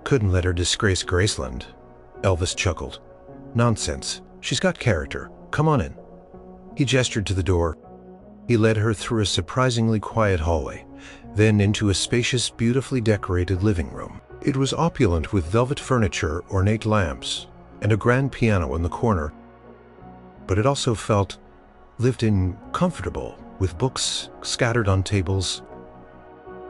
"Couldn't let her disgrace Graceland." Elvis chuckled. "Nonsense. She's got character. Come on in." He gestured to the door. He led her through a surprisingly quiet hallway, then into a spacious, beautifully decorated living room. It was opulent with velvet furniture, ornate lamps, and a grand piano in the corner. But it also felt lived-in, comfortable, with books scattered on tables,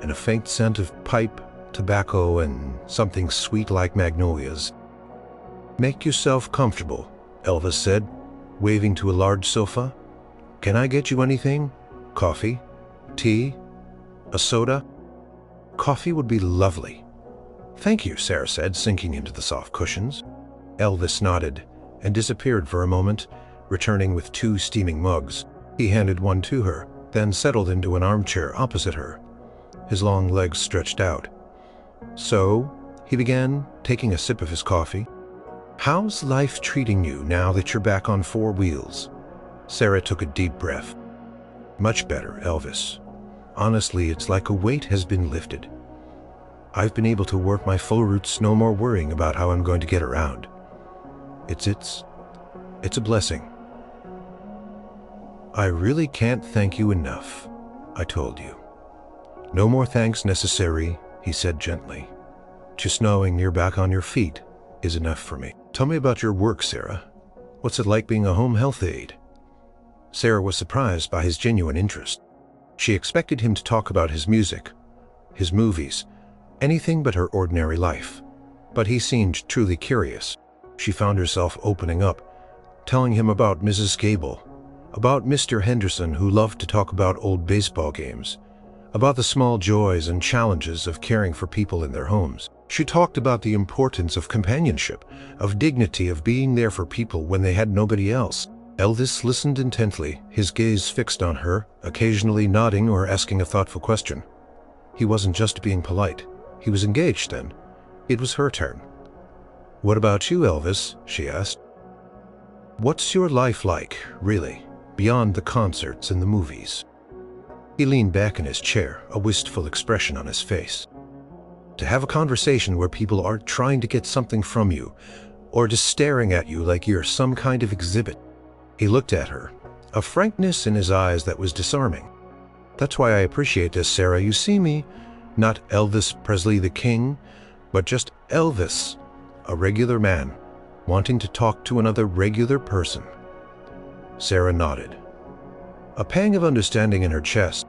and a faint scent of pipe, tobacco, and something sweet like magnolias. "Make yourself comfortable," Elvis said, waving to a large sofa. "Can I get you anything? Coffee? Tea? A soda?" "Coffee would be lovely." "Thank you," Sarah said, sinking into the soft cushions. Elvis nodded and disappeared for a moment, returning with 2 steaming mugs. He handed one to her, then settled into an armchair opposite her, his long legs stretched out. "So," he began, taking a sip of his coffee, "how's life treating you now that you're back on 4 wheels? Sarah took a deep breath. "Much better, Elvis. Honestly, it's like a weight has been lifted. I've been able to work my full roots, no more worrying about how I'm going to get around. It's a blessing." "I really can't thank you enough. I told you." "No more thanks necessary," he said gently. "Just knowing you're back on your feet is enough for me. Tell me about your work, Sarah. What's it like being a home health aide?" Sarah was surprised by his genuine interest. She expected him to talk about his music, his movies, anything but her ordinary life. But he seemed truly curious. She found herself opening up, telling him about Mrs. Gable, about Mr. Henderson, who loved to talk about old baseball games, about the small joys and challenges of caring for people in their homes. She talked about the importance of companionship, of dignity, of being there for people when they had nobody else. Elvis listened intently, his gaze fixed on her, occasionally nodding or asking a thoughtful question. He wasn't just being polite. He was engaged then. It was her turn. "What about you, Elvis?" she asked. "What's your life like, really, beyond the concerts and the movies?" He leaned back in his chair, a wistful expression on his face. "To have a conversation where people aren't trying to get something from you, or just staring at you like you're some kind of exhibit." He looked at her, a frankness in his eyes that was disarming. "That's why I appreciate this, Sarah. You see me, not Elvis Presley the king, but just Elvis, a regular man, wanting to talk to another regular person." Sarah nodded, a pang of understanding in her chest.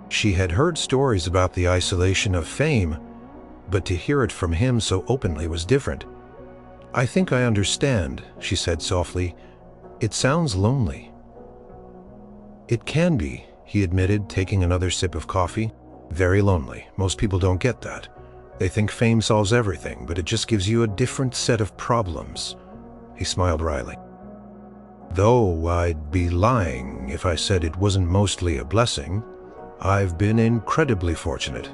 She had heard stories about the isolation of fame, but to hear it from him so openly was different. "I think I understand," she said softly. "It sounds lonely." "It can be," he admitted, taking another sip of coffee. "Very lonely. Most people don't get that. They think fame solves everything, but it just gives you a different set of problems." He smiled wryly. "Though I'd be lying if I said it wasn't mostly a blessing. I've been incredibly fortunate."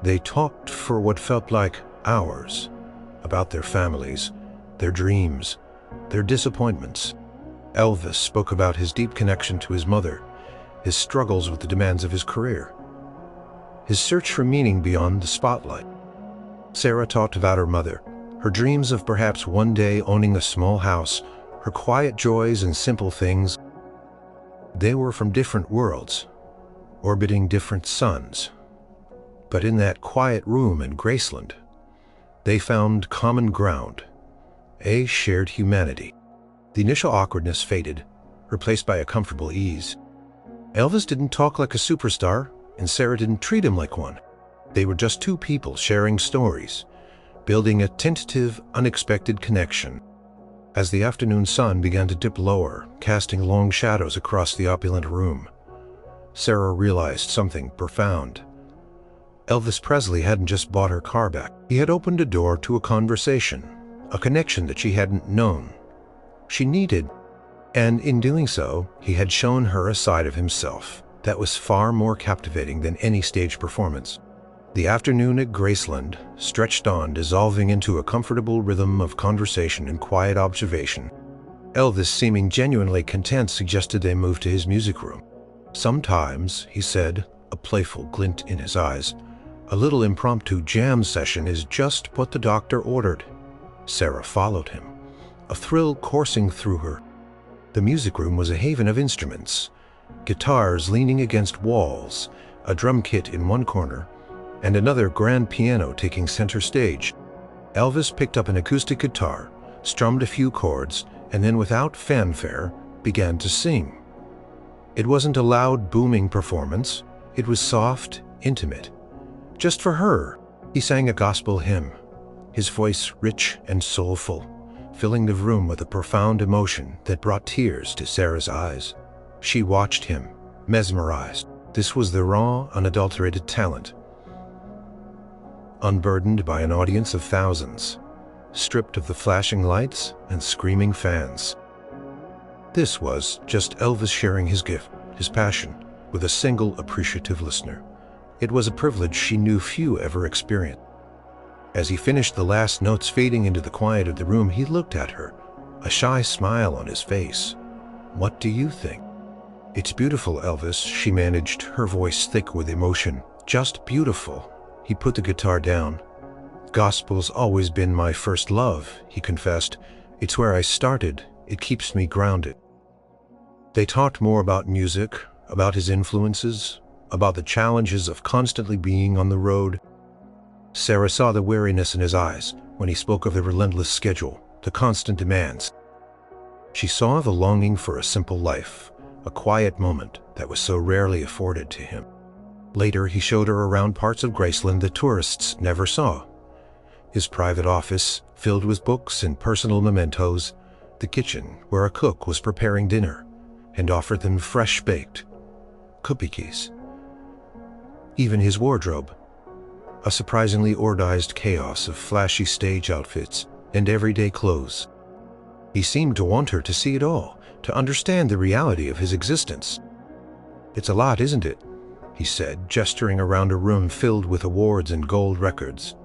They talked for what felt like hours, about their families, their dreams, their disappointments. Elvis spoke about his deep connection to his mother, his struggles with the demands of his career, his search for meaning beyond the spotlight. Sarah talked about her mother, her dreams of perhaps one day owning a small house, her quiet joys in simple things, They were from different worlds, orbiting different suns. But in that quiet room in Graceland, they found common ground, a shared humanity. The initial awkwardness faded, replaced by a comfortable ease. Elvis didn't talk like a superstar, and Sarah didn't treat him like one. They were just two people sharing stories, building a tentative, unexpected connection. As the afternoon sun began to dip lower, casting long shadows across the opulent room, Sarah realized something profound. Elvis Presley hadn't just bought her car back. He had opened a door to a conversation, a connection that she hadn't known. She needed, and in doing so, he had shown her a side of himself that was far more captivating than any stage performance. The afternoon at Graceland stretched on, dissolving into a comfortable rhythm of conversation and quiet observation. Elvis, seeming genuinely content, suggested they move to his music room. Sometimes, he said, a playful glint in his eyes, a little impromptu jam session is just what the doctor ordered. Sarah followed him, a thrill coursing through her. The music room was a haven of instruments, guitars leaning against walls, a drum kit in one corner, and another grand piano taking center stage. Elvis picked up an acoustic guitar, strummed a few chords, and then without fanfare began to sing. It wasn't a loud, booming performance. It was soft, intimate. Just for her, he sang a gospel hymn, his voice rich and soulful, filling the room with a profound emotion that brought tears to Sarah's eyes. She watched him, mesmerized. This was the raw, unadulterated talent, unburdened by an audience of thousands, stripped of the flashing lights and screaming fans. This was just Elvis sharing his gift, his passion, with a single appreciative listener. It was a privilege she knew few ever experienced. As he finished the last notes fading into the quiet of the room, he looked at her, a shy smile on his face. "What do you think?" "It's beautiful, Elvis," she managed, her voice thick with emotion. "Just beautiful." He put the guitar down. "Gospel's always been my first love," he confessed. "It's where I started. It keeps me grounded." They talked more about music, about his influences, about the challenges of constantly being on the road. Sarah saw the weariness in his eyes when he spoke of the relentless schedule, the constant demands. She saw the longing for a simple life, a quiet moment that was so rarely afforded to him. Later, he showed her around parts of Graceland that tourists never saw. His private office, filled with books and personal mementos, the kitchen where a cook was preparing dinner and offered them fresh-baked cookies. Even his wardrobe, a surprisingly organized chaos of flashy stage outfits and everyday clothes. He seemed to want her to see it all, to understand the reality of his existence. "It's a lot, isn't it?" he said, gesturing around a room filled with awards and gold records.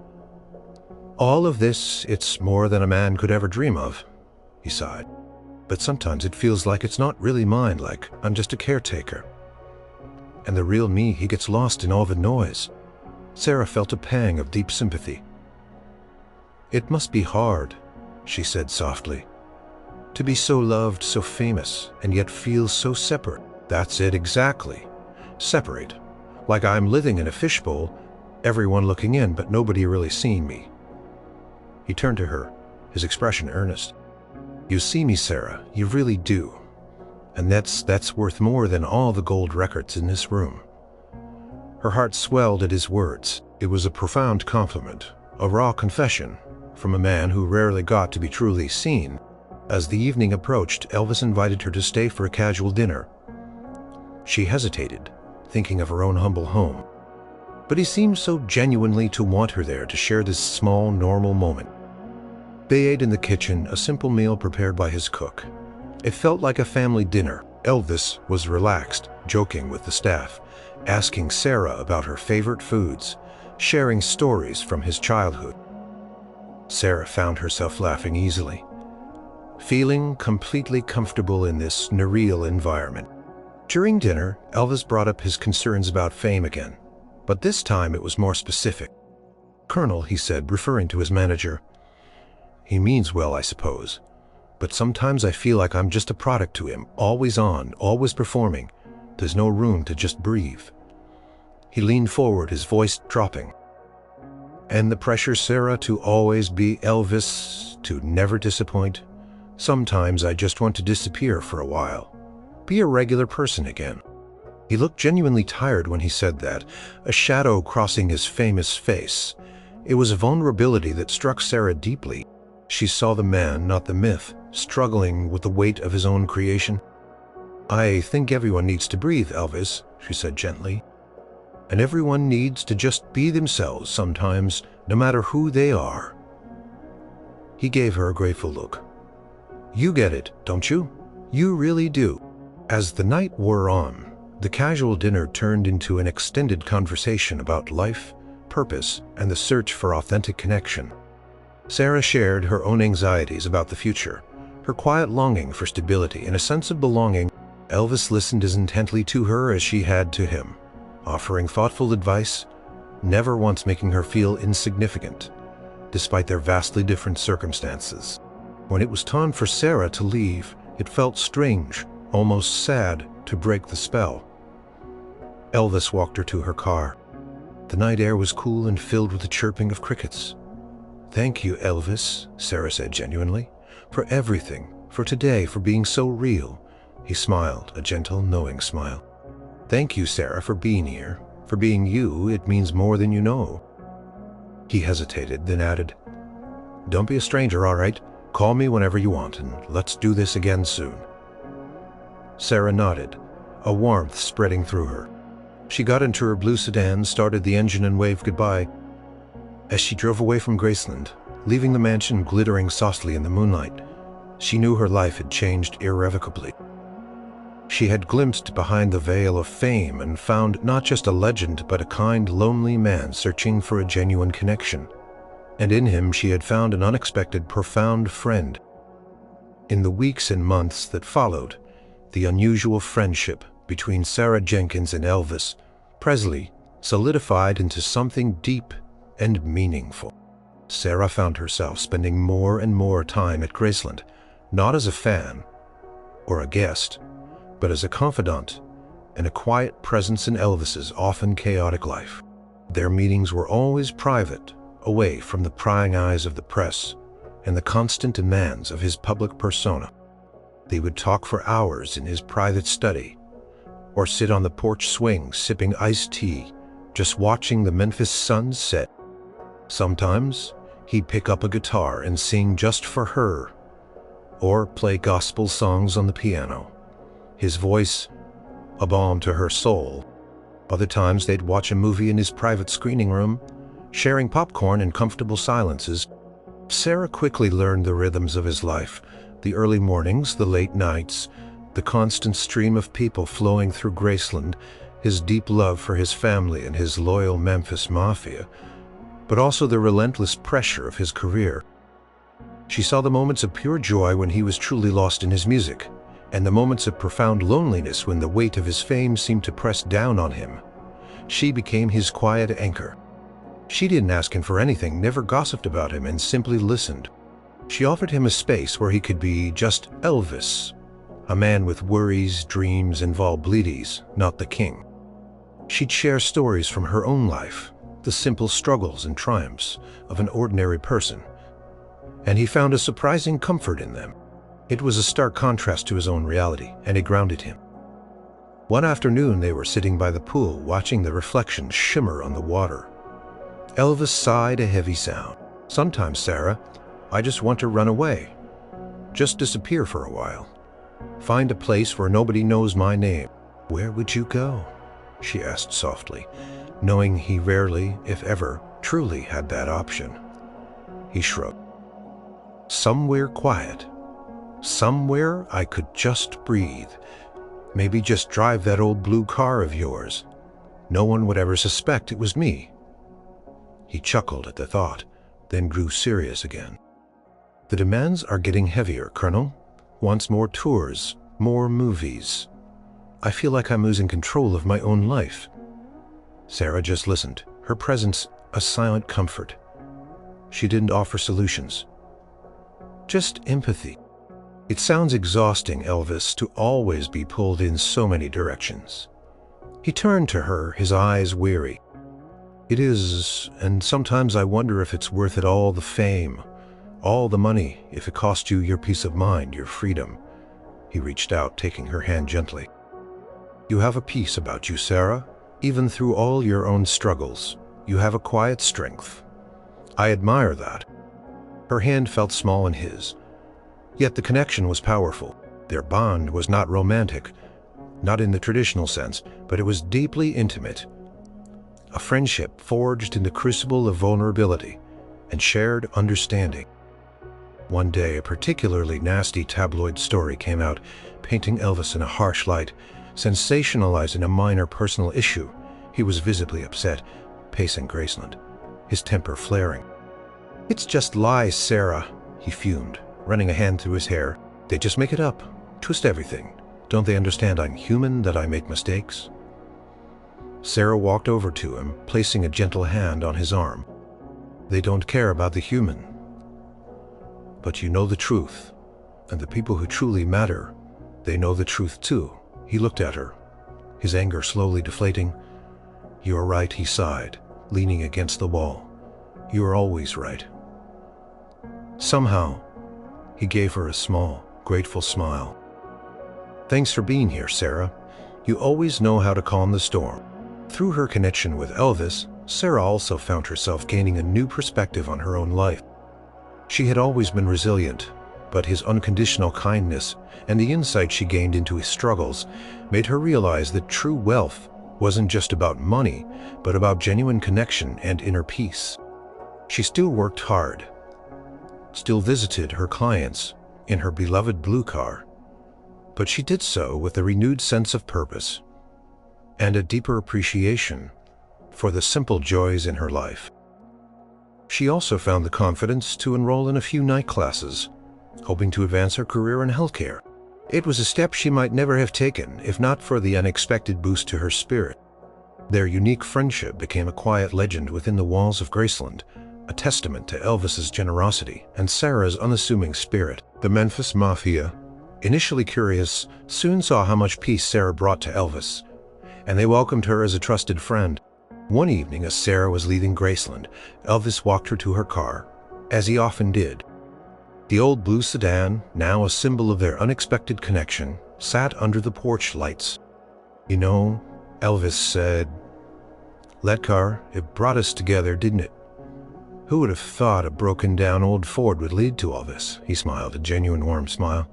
"All of this, it's more than a man could ever dream of," he sighed. "But sometimes it feels like it's not really mine, like I'm just a caretaker. And the real me, he gets lost in all the noise." Sarah felt a pang of deep sympathy. "It must be hard," she said softly, "to be so loved, so famous, and yet feel so separate." "That's it exactly. Separate. Like I'm living in a fishbowl, everyone looking in, but nobody really seeing me." He turned to her, his expression earnest. "You see me, Sarah, you really do. And that's worth more than all the gold records in this room." Her heart swelled at his words. It was a profound compliment, a raw confession, from a man who rarely got to be truly seen. As the evening approached, Elvis invited her to stay for a casual dinner. She hesitated, thinking of her own humble home. But he seemed so genuinely to want her there to share this small, normal moment. They ate in the kitchen, a simple meal prepared by his cook. It felt like a family dinner. Elvis was relaxed, joking with the staff, asking Sarah about her favorite foods, sharing stories from his childhood. Sarah found herself laughing easily, feeling completely comfortable in this surreal environment. During dinner, Elvis brought up his concerns about fame again, but this time it was more specific. "Colonel," he said, referring to his manager. "He means well, I suppose. But sometimes I feel like I'm just a product to him, always on, always performing. There's no room to just breathe." He leaned forward, his voice dropping. "And the pressure, Sarah, to always be Elvis, to never disappoint. Sometimes I just want to disappear for a while. Be a regular person again." He looked genuinely tired when he said that, a shadow crossing his famous face. It was a vulnerability that struck Sarah deeply. She saw the man, not the myth, struggling with the weight of his own creation. "I think everyone needs to breathe, Elvis," she said gently. "And everyone needs to just be themselves sometimes, no matter who they are." He gave her a grateful look. "You get it, don't you? You really do." As the night wore on, the casual dinner turned into an extended conversation about life, purpose, and the search for authentic connection. Sarah shared her own anxieties about the future, her quiet longing for stability and a sense of belonging. Elvis listened as intently to her as she had to him, offering thoughtful advice, never once making her feel insignificant, despite their vastly different circumstances. When it was time for Sarah to leave, it felt strange, almost sad, to break the spell. Elvis walked her to her car. The night air was cool and filled with the chirping of crickets. "Thank you, Elvis," Sarah said genuinely, "for everything, for today, for being so real." He smiled, a gentle, knowing smile. "Thank you, Sarah, for being here. For being you, it means more than you know." He hesitated, then added, "Don't be a stranger, all right? Call me whenever you want, and let's do this again soon." Sarah nodded, a warmth spreading through her. She got into her blue sedan, started the engine, and waved goodbye. As she drove away from Graceland, leaving the mansion glittering softly in the moonlight, she knew her life had changed irrevocably. She had glimpsed behind the veil of fame and found not just a legend, but a kind, lonely man searching for a genuine connection. And in him she had found an unexpected, profound friend. In the weeks and months that followed, the unusual friendship between Sarah Jenkins and Elvis Presley solidified into something deep and meaningful. Sarah found herself spending more and more time at Graceland, not as a fan or a guest, but as a confidant and a quiet presence in Elvis's often chaotic life. Their meetings were always private, away from the prying eyes of the press and the constant demands of his public persona. They would talk for hours in his private study, or sit on the porch swing sipping iced tea, just watching the Memphis sun set. Sometimes he'd pick up a guitar and sing just for her, or play gospel songs on the piano, his voice a balm to her soul. Other times they'd watch a movie in his private screening room, sharing popcorn and comfortable silences. Sarah quickly learned the rhythms of his life, the early mornings, the late nights, the constant stream of people flowing through Graceland, his deep love for his family and his loyal Memphis Mafia, but also the relentless pressure of his career. She saw the moments of pure joy when he was truly lost in his music, and the moments of profound loneliness when the weight of his fame seemed to press down on him. She became his quiet anchor. She didn't ask him for anything, never gossiped about him, and simply listened. She offered him a space where he could be just Elvis, a man with worries, dreams, and vulnerabilities, not the king. She'd share stories from her own life, the simple struggles and triumphs of an ordinary person, and he found a surprising comfort in them. It was a stark contrast to his own reality, and it grounded him. One afternoon they were sitting by the pool, watching the reflections shimmer on the water. Elvis sighed a heavy sound. "Sometimes, Sarah, I just want to run away. Just disappear for a while. Find a place where nobody knows my name." "Where would you go?" she asked softly, knowing he rarely, if ever, truly had that option. He shrugged. "Somewhere quiet. Somewhere I could just breathe. Maybe just drive that old blue car of yours. No one would ever suspect it was me." He chuckled at the thought, then grew serious again. "The demands are getting heavier, Colonel. Wants more tours, more movies. I feel like I'm losing control of my own life." Sarah just listened, her presence a silent comfort. She didn't offer solutions, just empathy. It sounds exhausting, Elvis, to always be pulled in so many directions. He turned to her, his eyes weary. It is, and sometimes I wonder if it's worth it, all the fame, all the money, if it cost you your peace of mind, your freedom. He reached out, taking her hand gently. You have a peace about you, Sarah. Even through all your own struggles, you have a quiet strength. I admire that. Her hand felt small in his. Yet the connection was powerful. Their bond was not romantic, not in the traditional sense, but it was deeply intimate. A friendship forged in the crucible of vulnerability and shared understanding. One day, a particularly nasty tabloid story came out, painting Elvis in a harsh light, sensationalizing a minor personal issue. He was visibly upset, pacing Graceland, his temper flaring. It's just lies, Sarah, he fumed, running a hand through his hair. They just make it up, twist everything. Don't they understand I'm human, that I make mistakes? Sarah walked over to him, placing a gentle hand on his arm. They don't care about the human. But you know the truth, and the people who truly matter, they know the truth too. He looked at her, his anger slowly deflating. You're right, he sighed, leaning against the wall. You're always right. Somehow, he gave her a small, grateful smile. Thanks for being here, Sarah. You always know how to calm the storm. Through her connection with Elvis, Sarah also found herself gaining a new perspective on her own life. She had always been resilient, but his unconditional kindness and the insight she gained into his struggles made her realize that true wealth wasn't just about money, but about genuine connection and inner peace. She still worked hard, still visited her clients in her beloved blue car, but she did so with a renewed sense of purpose and a deeper appreciation for the simple joys in her life. She also found the confidence to enroll in a few night classes, hoping to advance her career in healthcare. It was a step she might never have taken if not for the unexpected boost to her spirit. Their unique friendship became a quiet legend within the walls of Graceland, a testament to Elvis's generosity and Sarah's unassuming spirit. The Memphis Mafia, initially curious, soon saw how much peace Sarah brought to Elvis, and they welcomed her as a trusted friend. One evening, as Sarah was leaving Graceland, Elvis walked her to her car, as he often did. The old blue sedan, now a symbol of their unexpected connection, sat under the porch lights. You know, Elvis said, that car, it brought us together, didn't it? Who would have thought a broken-down old Ford would lead to all this? He smiled, a genuine warm smile.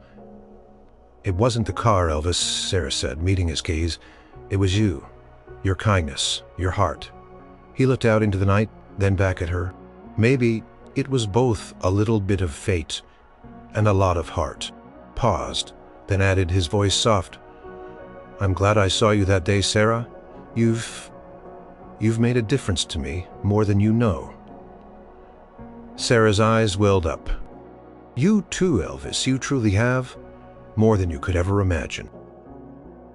It wasn't the car, Elvis, Sarah said, meeting his gaze. It was you, your kindness, your heart. He looked out into the night, then back at her. Maybe it was both a little bit of fate and a lot of heart. Paused, then added, his voice soft. I'm glad I saw you that day, Sarah. You've made a difference to me, more than you know. Sarah's eyes welled up. You too, Elvis, you truly have, more than you could ever imagine.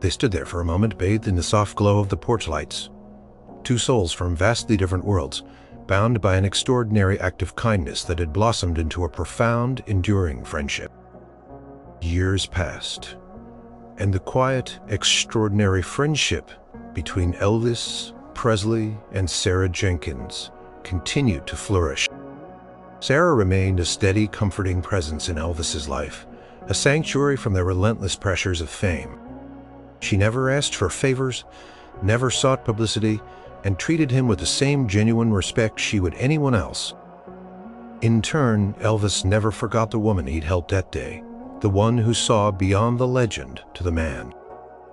They stood there for a moment, bathed in the soft glow of the porch lights. Two souls from vastly different worlds, bound by an extraordinary act of kindness that had blossomed into a profound, enduring friendship. Years passed, and the quiet, extraordinary friendship between Elvis Presley and Sarah Jenkins continued to flourish. Sarah remained a steady, comforting presence in Elvis's life, a sanctuary from the relentless pressures of fame. She never asked for favors, never sought publicity, and treated him with the same genuine respect she would anyone else. In turn, Elvis never forgot the woman he'd helped that day, the one who saw beyond the legend to the man.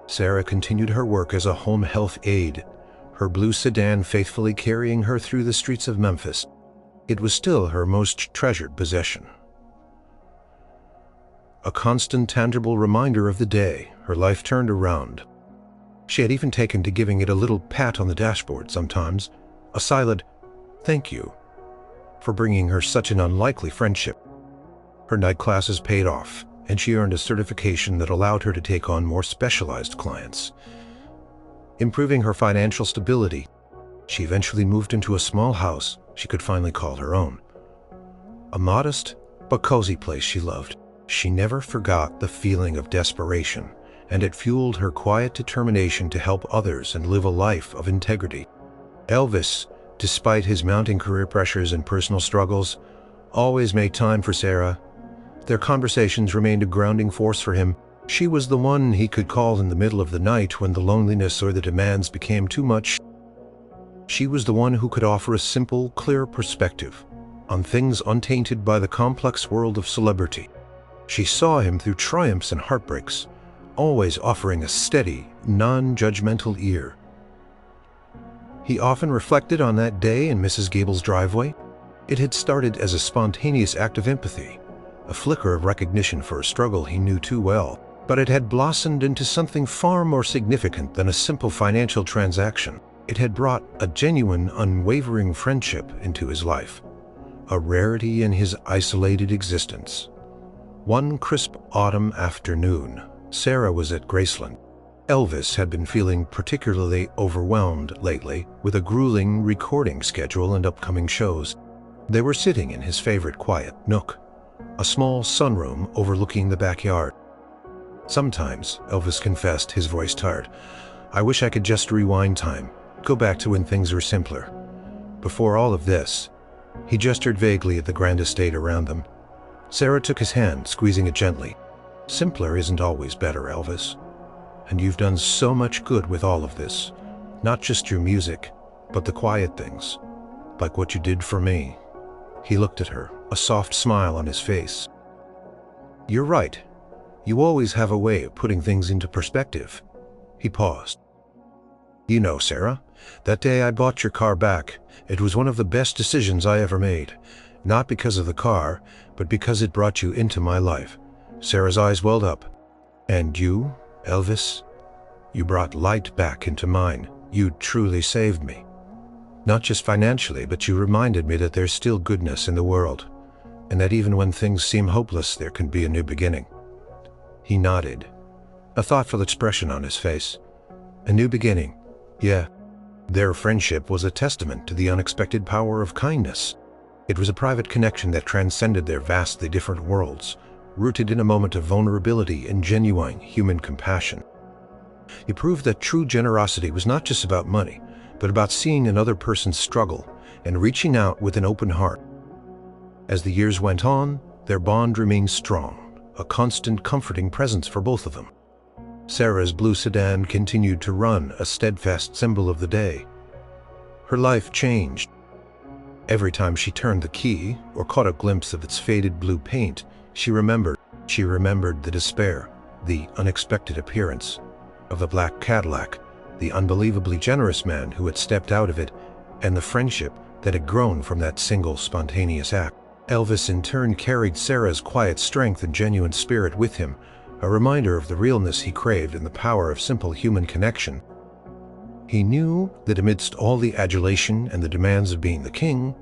Sarah continued her work as a home health aide, her blue sedan faithfully carrying her through the streets of Memphis. It was still her most treasured possession. A constant, tangible reminder of the day her life turned around. She had even taken to giving it a little pat on the dashboard sometimes, a silent thank you for bringing her such an unlikely friendship. Her night classes paid off, and she earned a certification that allowed her to take on more specialized clients. Improving her financial stability, she eventually moved into a small house she could finally call her own. A modest but cozy place she loved. she never forgot the feeling of desperation, and it fueled her quiet determination to help others and live a life of integrity. Elvis, despite his mounting career pressures and personal struggles, always made time for Sarah. Their conversations remained a grounding force for him. She was the one he could call in the middle of the night when the loneliness or the demands became too much. She was the one who could offer a simple, clear perspective on things untainted by the complex world of celebrity. She saw him through triumphs and heartbreaks, always offering a steady, non-judgmental ear. He often reflected on that day in Mrs. Gable's driveway. It had started as a spontaneous act of empathy, a flicker of recognition for a struggle he knew too well, but it had blossomed into something far more significant than a simple financial transaction. It had brought a genuine, unwavering friendship into his life, a rarity in his isolated existence. One crisp autumn afternoon, Sarah was at Graceland. Elvis had been feeling particularly overwhelmed lately with a grueling recording schedule and upcoming shows. They were sitting in his favorite quiet nook, a small sunroom overlooking the backyard. Sometimes, Elvis confessed, his voice tired, I wish I could just rewind time, go back to when things were simpler. Before all of this, he gestured vaguely at the grand estate around them. Sarah took his hand, squeezing it gently. Simpler isn't always better, Elvis. And you've done so much good with all of this. Not just your music, but the quiet things, like what you did for me. He looked at her, a soft smile on his face. You're right. You always have a way of putting things into perspective. He paused. You know, Sarah, that day I bought your car back, it was one of the best decisions I ever made. Not because of the car, but because it brought you into my life. Sarah's eyes welled up. And you, Elvis, you brought light back into mine. You truly saved me. Not just financially, but you reminded me that there's still goodness in the world, and that even when things seem hopeless, there can be a new beginning. He nodded, a thoughtful expression on his face. A new beginning. Yeah. Their friendship was a testament to the unexpected power of kindness. It was a private connection that transcended their vastly different worlds, rooted in a moment of vulnerability and genuine human compassion. It proved that true generosity was not just about money, but about seeing another person's struggle and reaching out with an open heart. As the years went on, their bond remained strong, a constant comforting presence for both of them. Sarah's blue sedan continued to run, a steadfast symbol of the day. Her life changed. Every time she turned the key or caught a glimpse of its faded blue paint, she remembered the despair, the unexpected appearance of the black Cadillac, the unbelievably generous man who had stepped out of it, and the friendship that had grown from that single spontaneous act. Elvis in turn carried Sarah's quiet strength and genuine spirit with him, a reminder of the realness he craved and the power of simple human connection. He knew that amidst all the adulation and the demands of being the king,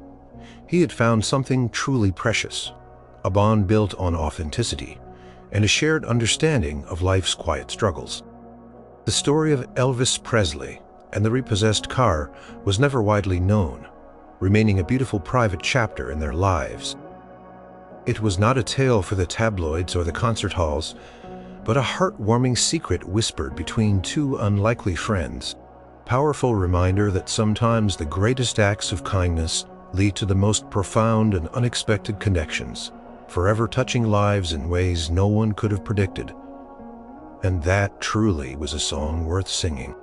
he had found something truly precious, a bond built on authenticity and a shared understanding of life's quiet struggles. The story of Elvis Presley and the repossessed car was never widely known, remaining a beautiful private chapter in their lives. It was not a tale for the tabloids or the concert halls, but a heartwarming secret whispered between two unlikely friends. Powerful reminder that sometimes the greatest acts of kindness lead to the most profound and unexpected connections, forever touching lives in ways no one could have predicted. And that truly was a song worth singing.